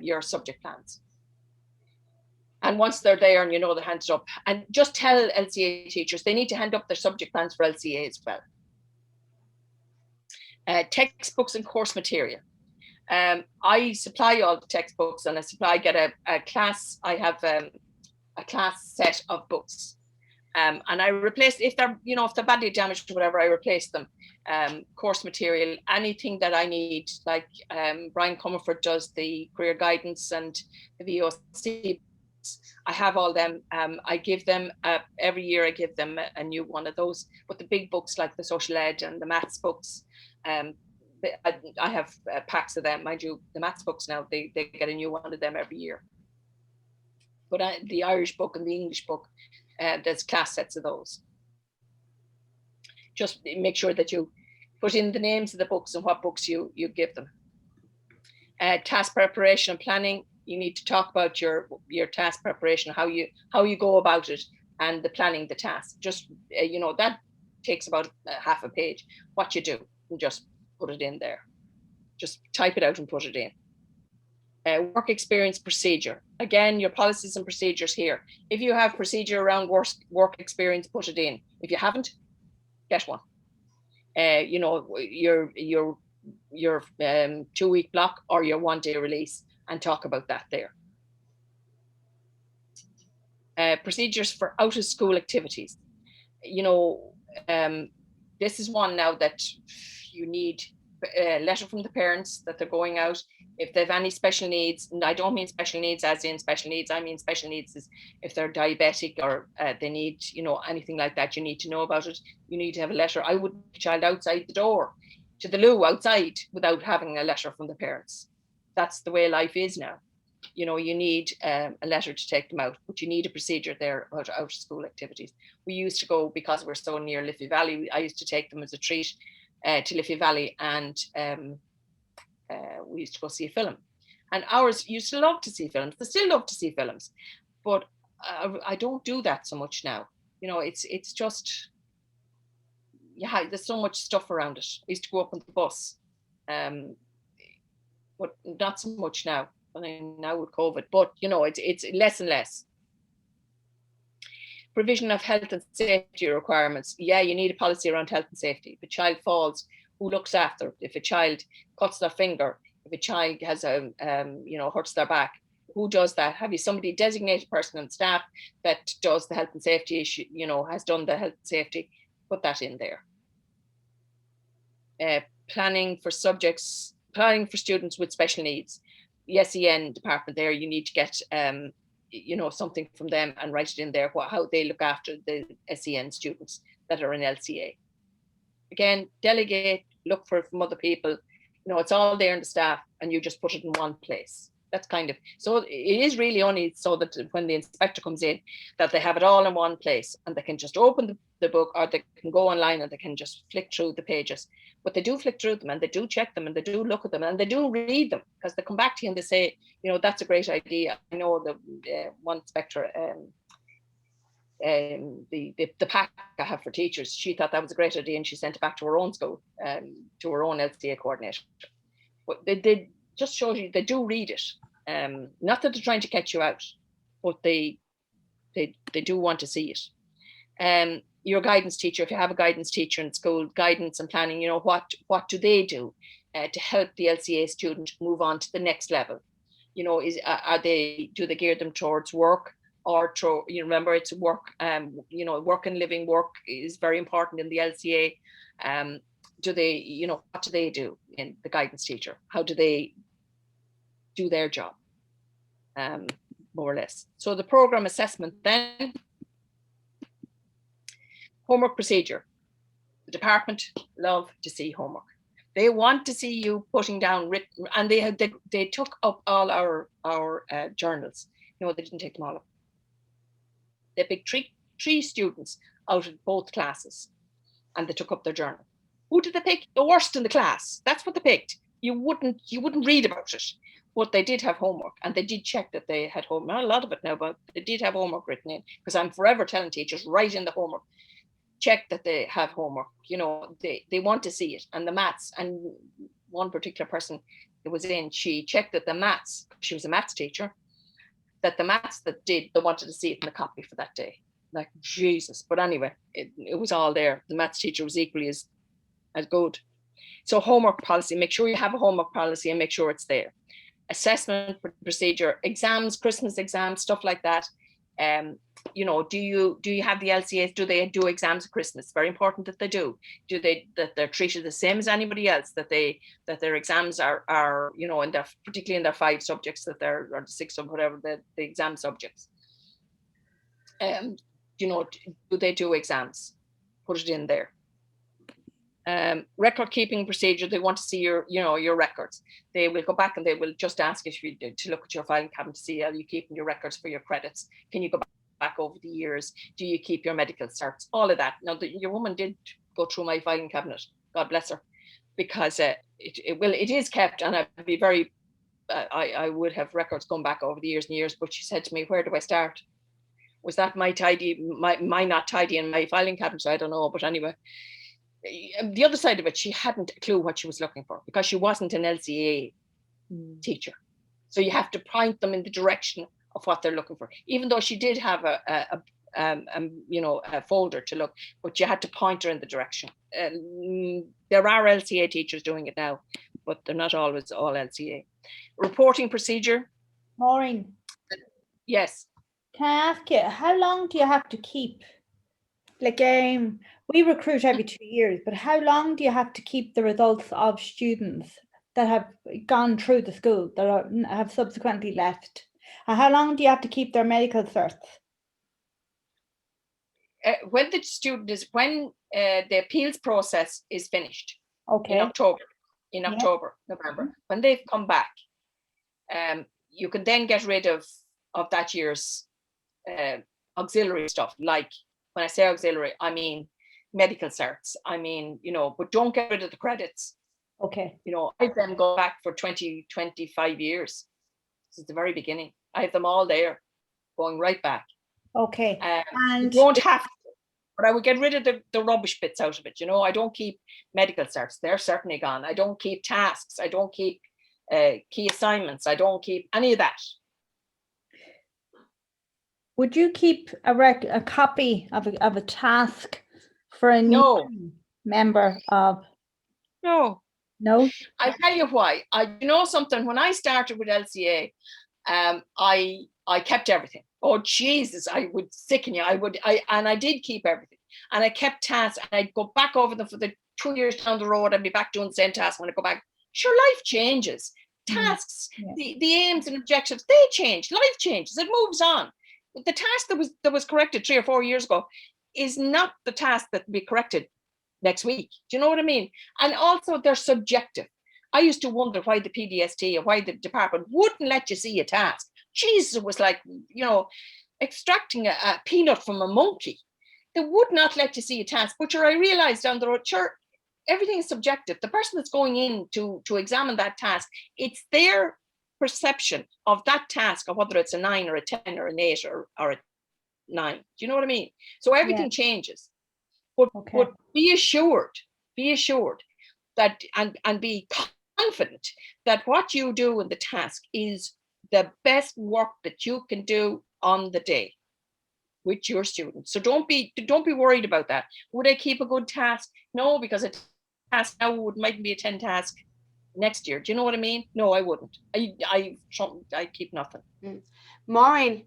your subject plans. And once they're there and you know they're handed up, and just tell LCA teachers they need to hand up their subject plans for LCA as well. Textbooks and course material. I supply all the textbooks, and I get a class. I have a class set of books, and I replace, if they're badly damaged or whatever, I replace them. Course material, anything that I need, like Brian Comerford does the career guidance and the VOC. I have all them. I give them every year. I give them a new one of those. But the big books like the social ed and the maths books, I have packs of them. Mind you, the maths books now, they get a new one of them every year. But the Irish book and the English book, there's class sets of those. Just make sure that you put in the names of the books and what books you give them. Task preparation and planning. You need to talk about your task preparation, how you go about it, and the planning the task. Just that takes about half a page. What you do, and just put it in there. Just type it out and put it in. Work experience procedure. Again, your policies and procedures here. If you have procedure around work experience, put it in. If you haven't, get one. Your 2-week block or your 1-day release, and talk about that there. Procedures for out of school activities. This is one now that you need a letter from the parents that they're going out. If they have any special needs, and I don't mean special needs as in special needs, I mean special needs is if they're diabetic or they need, anything like that, you need to know about it. You need to have a letter. I wouldn't put a child outside the door to the loo outside without having a letter from the parents. That's the way life is now. You need a letter to take them out, but you need a procedure there about out of school activities. We used to go, because we're so near Liffey Valley, I used to take them as a treat to Liffey Valley, and we used to go see a film. And ours used to love to see films. They still love to see films, but I don't do that so much now. It's just, there's so much stuff around it. I used to go up on the bus, but not so much now. Now with COVID, but it's less and less. Provision of health and safety requirements. Yeah, you need a policy around health and safety. If a child falls, who looks after? If a child cuts their finger, if a child has hurts their back, who does that? Have you somebody, designated person on staff that does the health and safety issue, has done the health and safety? Put that in there. Planning for students with special needs. The SEN department there, you need to get something from them and write it in there, how they look after the SEN students that are in LCA. Again, delegate, look for it from other people. It's all there in the staff, and you just put it in one place. That's kind of, so it is really only so that when the inspector comes in, that they have it all in one place, and they can just open the book, or they can go online and they can just flick through the pages. But they do flick through them, and they do check them, and they do look at them, and they do read them, because they come back to you and they say, that's a great idea. I know the one inspector, the pack I have for teachers, she thought that was a great idea, and she sent it back to her own school, to her own LCA coordinator. But they just shows you they do read it. Not that they're trying to catch you out, but they do want to see it. Your guidance teacher, if you have a guidance teacher in school, guidance and planning, what do they do to help the LCA student move on to the next level? Do they gear them towards work, or remember, it's work, work and living. Work is very important in the LCA. What do they do in the guidance teacher? How do they do their job? more or less. So the program assessment then, homework procedure. The department love to see homework. They want to see you putting down written, and they took up all our journals. No, they didn't take them all up. They picked three students out of both classes, and they took up their journal. Who did they pick? The worst in the class. That's what they picked. You wouldn't read about it, but they did have homework, and they did check that they had homework. Not a lot of it now, but they did have homework written in, because I'm forever telling teachers, write in the homework. Check that they have homework. You know, they want to see it. And the maths, and one particular person that was in, she checked that the maths, she was a maths teacher, that the maths that they wanted to see it in the copy for that day. Like, Jesus. But anyway, it was all there. The maths teacher was equally as good. So homework policy, make sure you have a homework policy and make sure it's there. Assessment procedure, exams, Christmas exams, stuff like that. You know, do you have the LCAs? Do they do exams at Christmas? Very important that they do. That they're treated the same as anybody else? That their exams are you know, particularly in their 5 subjects, or the 6 or whatever the exam subjects. You know, do they do exams? Put it in there. Record keeping procedure. They want to see your records. They will go back and they will just ask you to look at your filing cabinet to see how you keeping your records for your credits. Can you go back over the years? Do you keep your medical certs? All of that. Now, your woman did go through my filing cabinet. God bless her, because it is kept, and I'd be very. I would have records going back over the years and years. But she said to me, "Where do I start?" Was that my not tidy in my filing cabinet? I don't know, but anyway. The other side of it, she hadn't a clue what she was looking for, because she wasn't an LCA teacher. So you have to point them in the direction of what they're looking for. Even though she did have a folder to look, but you had to point her in the direction. There are LCA teachers doing it now, but they're not always all LCA. Reporting procedure. Maureen. Yes. Can I ask you, how long do you have to keep? Like, we recruit every 2 years, but how long do you have to keep the results of students that have gone through the school, that have subsequently left? And how long do you have to keep their medical certs? When the student is, when the appeals process is finished, okay, in October, November, when they've come back, you can then get rid of that year's auxiliary stuff. Like, when I say auxiliary, I mean medical certs. I mean, you know, but don't get rid of the credits. Okay. You know, I've them go back for 20, 25 years. Since the very beginning. I have them all there, going right back. Okay. And you won't have to, but I would get rid of the rubbish bits out of it. You know, I don't keep medical certs. They're certainly gone. I don't keep tasks. I don't keep key assignments. I don't keep any of that. Would you keep a copy of a task for a new member of? No. No. I'll tell you why. You know something, when I started with LCA, I kept everything. Oh Jesus, I would sicken you. I did keep everything. And I kept tasks, and I'd go back over them for the 2 years down the road. I'd be back doing the same task when I go back. Sure, life changes. Tasks, the aims and objectives, they change. Life changes. It moves on. The task that was corrected 3 or 4 years ago is not the task that will be corrected next week. Do you know what I mean? And also, they're subjective. I used to wonder why the PDST or why the department wouldn't let you see a task. Jesus, it was like, you know, extracting a peanut from a monkey. They would not let you see a task. But I realized down the road, sure, everything is subjective. The person that's going in to examine that task, it's their perception of that task, of whether it's a 9 or a 10 or an 8 or a 9. Do you know what I mean? So everything changes. But be assured that and be confident that what you do in the task is the best work that you can do on the day with your students. So don't be worried about that. Would I keep a good task? No, because a task now might be a 10 task next year. Do you know what I mean? No, I wouldn't. I keep nothing. Maureen,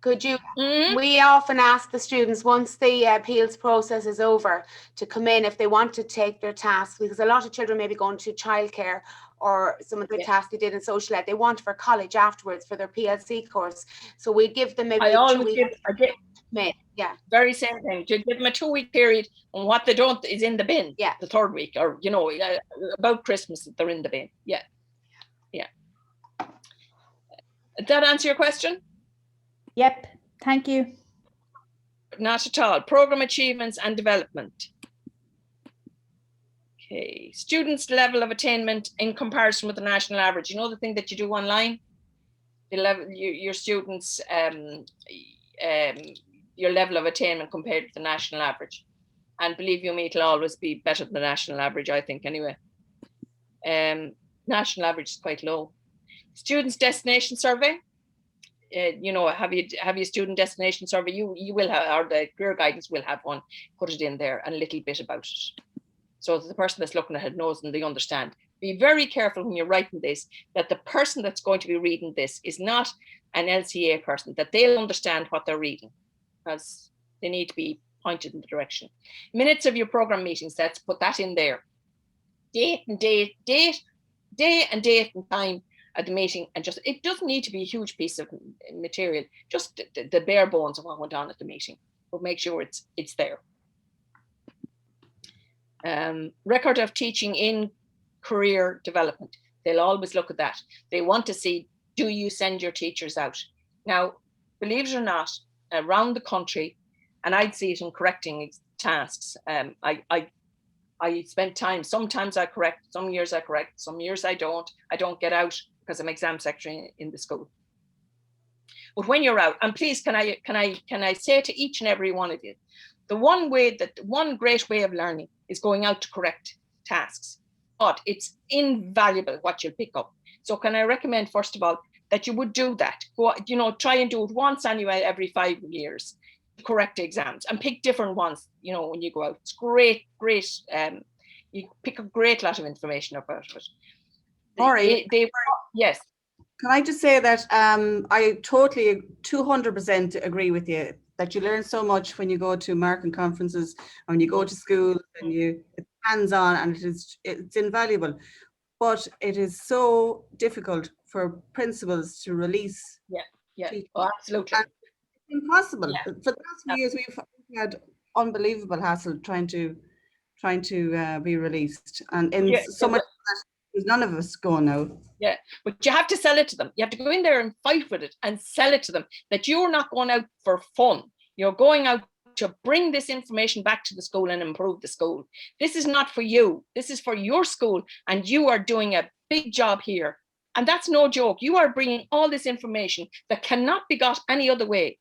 could you, we often ask the students once the appeals process is over to come in if they want to take their tasks, because a lot of children may be going to childcare or some of the tasks they did in social ed, they want for college afterwards for their PLC course. So we give them maybe I a always 2 give, week. Yeah. Very same thing. To give them a 2 week period, and what they don't is in the bin. Yeah. The 3rd week, or about Christmas, they're in the bin. Yeah. Did that answer your question? Yep. Thank you. Not at all. Program achievements and development. Okay. Students' level of attainment in comparison with the national average. You know the thing that you do online? The level, your students, your level of attainment compared to the national average. And believe you me, it'll always be better than the national average, I think, anyway. National average is quite low. Students' destination survey. Have you student destination survey? You will have, or the career guidance will have one. Put it in there and a little bit about it, so that the person that's looking at it knows and they understand. Be very careful when you're writing this, that the person that's going to be reading this is not an LCA person, that they'll understand what they're reading, because they need to be pointed in the direction. Minutes of your program meetings, let's put that in there. Day and time at the meeting, and just, it doesn't need to be a huge piece of material, just the bare bones of what went on at the meeting, but make sure it's there. Record of teaching in career development. They'll always look at that. They want to see, do you send your teachers out? Now, believe it or not, around the country, and I'd see it in correcting tasks. I spend time, sometimes I correct, some years I correct, some years I don't get out because I'm exam secretary in the school. But when you're out, and please, can I say to each and every one of you, the one great way of learning is going out to correct tasks, but it's invaluable what you'll pick up. So can I recommend, first of all, that you would do that? Go, try and do it once anyway, every 5 years, correct exams, and pick different ones, when you go out. It's great. You pick a great lot of information about it. Maureen, yes. Can I just say that I totally 200% agree with you that you learn so much when you go to American conferences, when you go to school, and it's hands-on, and it's invaluable. But it is so difficult for principals to release. Yeah. Oh, absolutely. And it's impossible. Yeah. For the past few years, we've had unbelievable hassle trying to be released, and in so much there's none of us going now. Yeah, but you have to sell it to them. You have to go in there and fight with it and sell it to them that you're not going out for fun. You're going out to bring this information back to the school and improve the school. This is not for you. This is for your school, and you are doing a big job here. And that's no joke. You are bringing all this information that cannot be got any other way.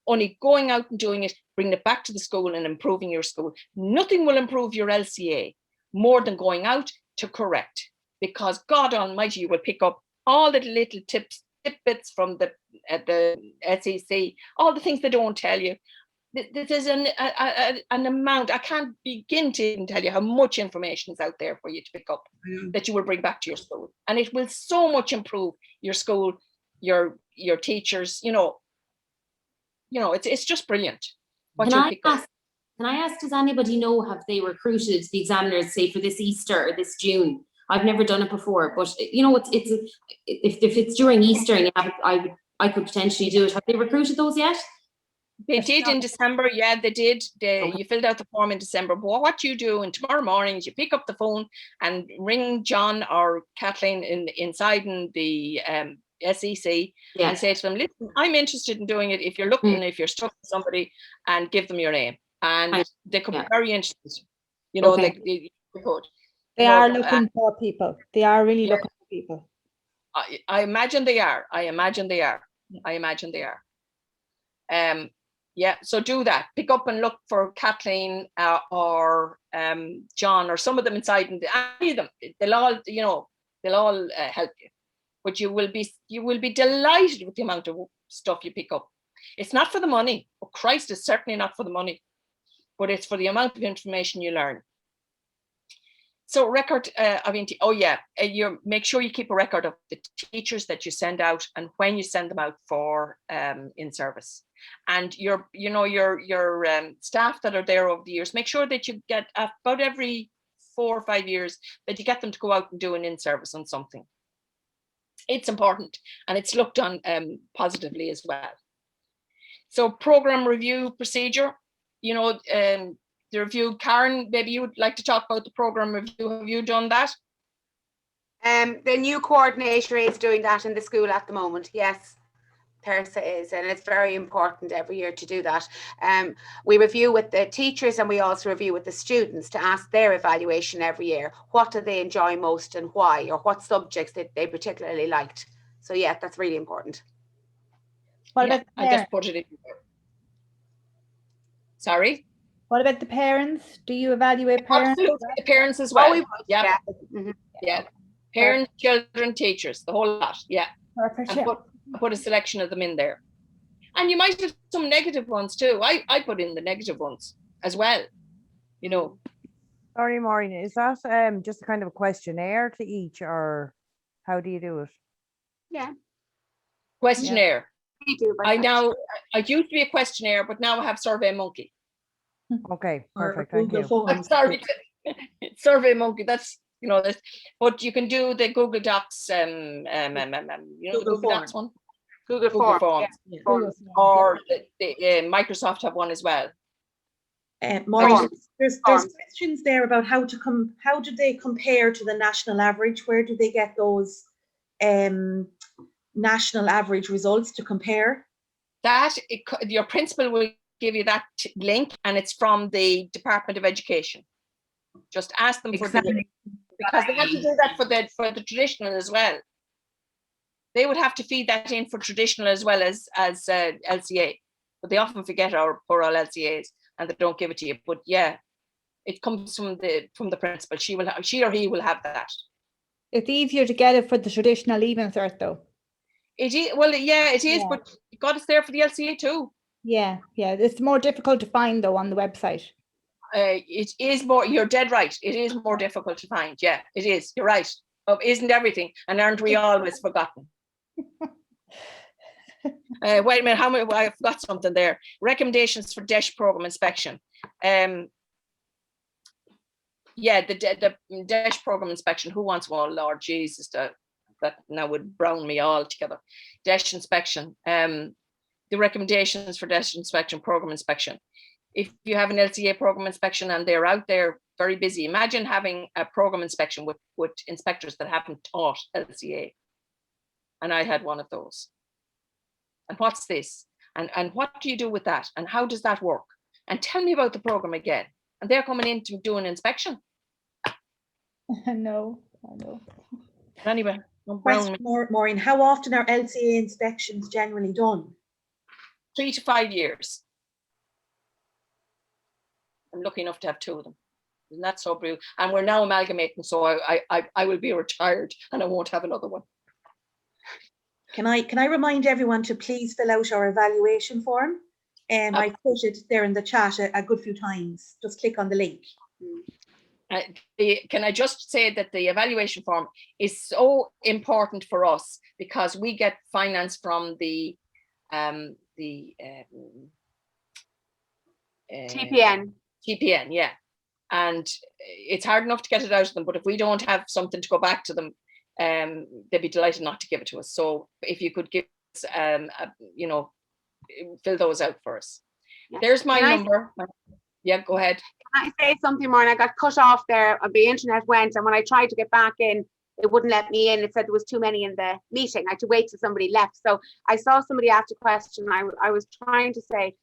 Only going out and doing it, bringing it back to the school and improving your school. Nothing will improve your LCA more than going out to correct. Because God Almighty, you will pick up all the little tidbits from the SEC, all the things they don't tell you. There's an amount, I can't begin to even tell you how much information is out there for you to pick up that you will bring back to your school. And it will so much improve your school, your teachers, it's just brilliant. Can I ask, does anybody know, have they recruited the examiners, say, for this Easter or this June? I've never done it before, but if it's during Easter and I could potentially do it. Have they recruited those yet? They did in December. Yeah, they did. You filled out the form in December. But what you do, and tomorrow morning is you pick up the phone and ring John or Kathleen inside in the SEC and say to them, listen, I'm interested in doing it. If you're looking, if you're stuck with somebody, and give them your name. And they could be very interested. They could. They are looking for people. They are really looking for people. I imagine they are. So do that. Pick up and look for Kathleen or John or some of them inside, and any of them. They'll all help you. But you will be delighted with the amount of stuff you pick up. It's not for the money. Oh, Christ, it's certainly not for the money, but it's for the amount of information you learn. So record, you make sure you keep a record of the teachers that you send out and when you send them out for in service, and your staff that are there over the years. Make sure that you get about every 4 or 5 years, that you get them to go out and do an in-service on something. It's important, and it's looked on positively as well. So program review procedure, the review, Karen, maybe you would like to talk about the program review. Have you done that? The new coordinator is doing that in the school at the moment. Yes, Teresa is, and it's very important every year to do that. We review with the teachers, and we also review with the students to ask their evaluation every year. What do they enjoy most and why, or what subjects that they particularly liked? So yeah, that's really important. What about the I just put it in there. Sorry? What about the parents? Do you evaluate parents? Absolutely, the parents as well. Oh, we would, yeah. Mm-hmm. Yeah. Parents, children, teachers, the whole lot. Yeah. Perfect. And put a selection of them in there. And you might have some negative ones too. I put in the negative ones as well. Sorry, Maureen, is that just a kind of a questionnaire to each, or how do you do it? Yeah. Questionnaire. Yeah. I used to be a questionnaire, but now I have Survey Monkey. Okay, perfect. Thank you. Sorry, Survey Monkey. That's this, but you can do the Google Docs. The Google Docs one. Google Forms. Yeah. Or the Microsoft have one as well. Maureen, there's questions there about how do they compare to the national average? Where do they get those national average results to compare? Your principal will give you that link, and it's from the Department of Education. Just ask them for the link, because they have to do that for the traditional as well. They would have to feed that in for traditional as well as LCA, but they often forget our poor old LCAs and they don't give it to you. But yeah, it comes from the principal. She or he will have that. It's easier to get it for the traditional Leaving Cert though. It is, well, yeah, it is, but God, it's there for the LCA too. Yeah, it's more difficult to find though on the website. It is more. You're dead right. It is more difficult to find. Yeah, it is. You're right. Isn't everything? And aren't we always forgotten? Wait a minute. How many? I forgot something there. Recommendations for DESH program inspection. The DESH program inspection. Who wants one? Oh, Lord Jesus, that now would brown me all together. DESH inspection. The recommendations for DESH inspection, program inspection. If you have an LCA program inspection and they're out there very busy, imagine having a program inspection with inspectors that haven't taught LCA. And I had one of those. And what's this? And what do you do with that? And how does that work? And tell me about the program again. And they're coming in to do an inspection. I know. Anyway, Maureen, how often are LCA inspections generally done? 3 to 5 years. I'm lucky enough to have 2 of them. Isn't that so brutal? And we're now amalgamating, so I will be retired and I won't have another one. Can I remind everyone to please fill out our evaluation form? I put it there in the chat a good few times. Just click on the link. Can I just say that the evaluation form is so important for us because we get finance from the TPN. TPN, yeah. And it's hard enough to get it out of them, but if we don't have something to go back to them, they'd be delighted not to give it to us. So if you could give us, fill those out for us. Yeah. There's my number. Yeah, go ahead. Can I say something more? And I got cut off there, the internet went, and when I tried to get back in, it wouldn't let me in. It said there was too many in the meeting. I had to wait till somebody left. So I saw somebody ask a question. I was trying to say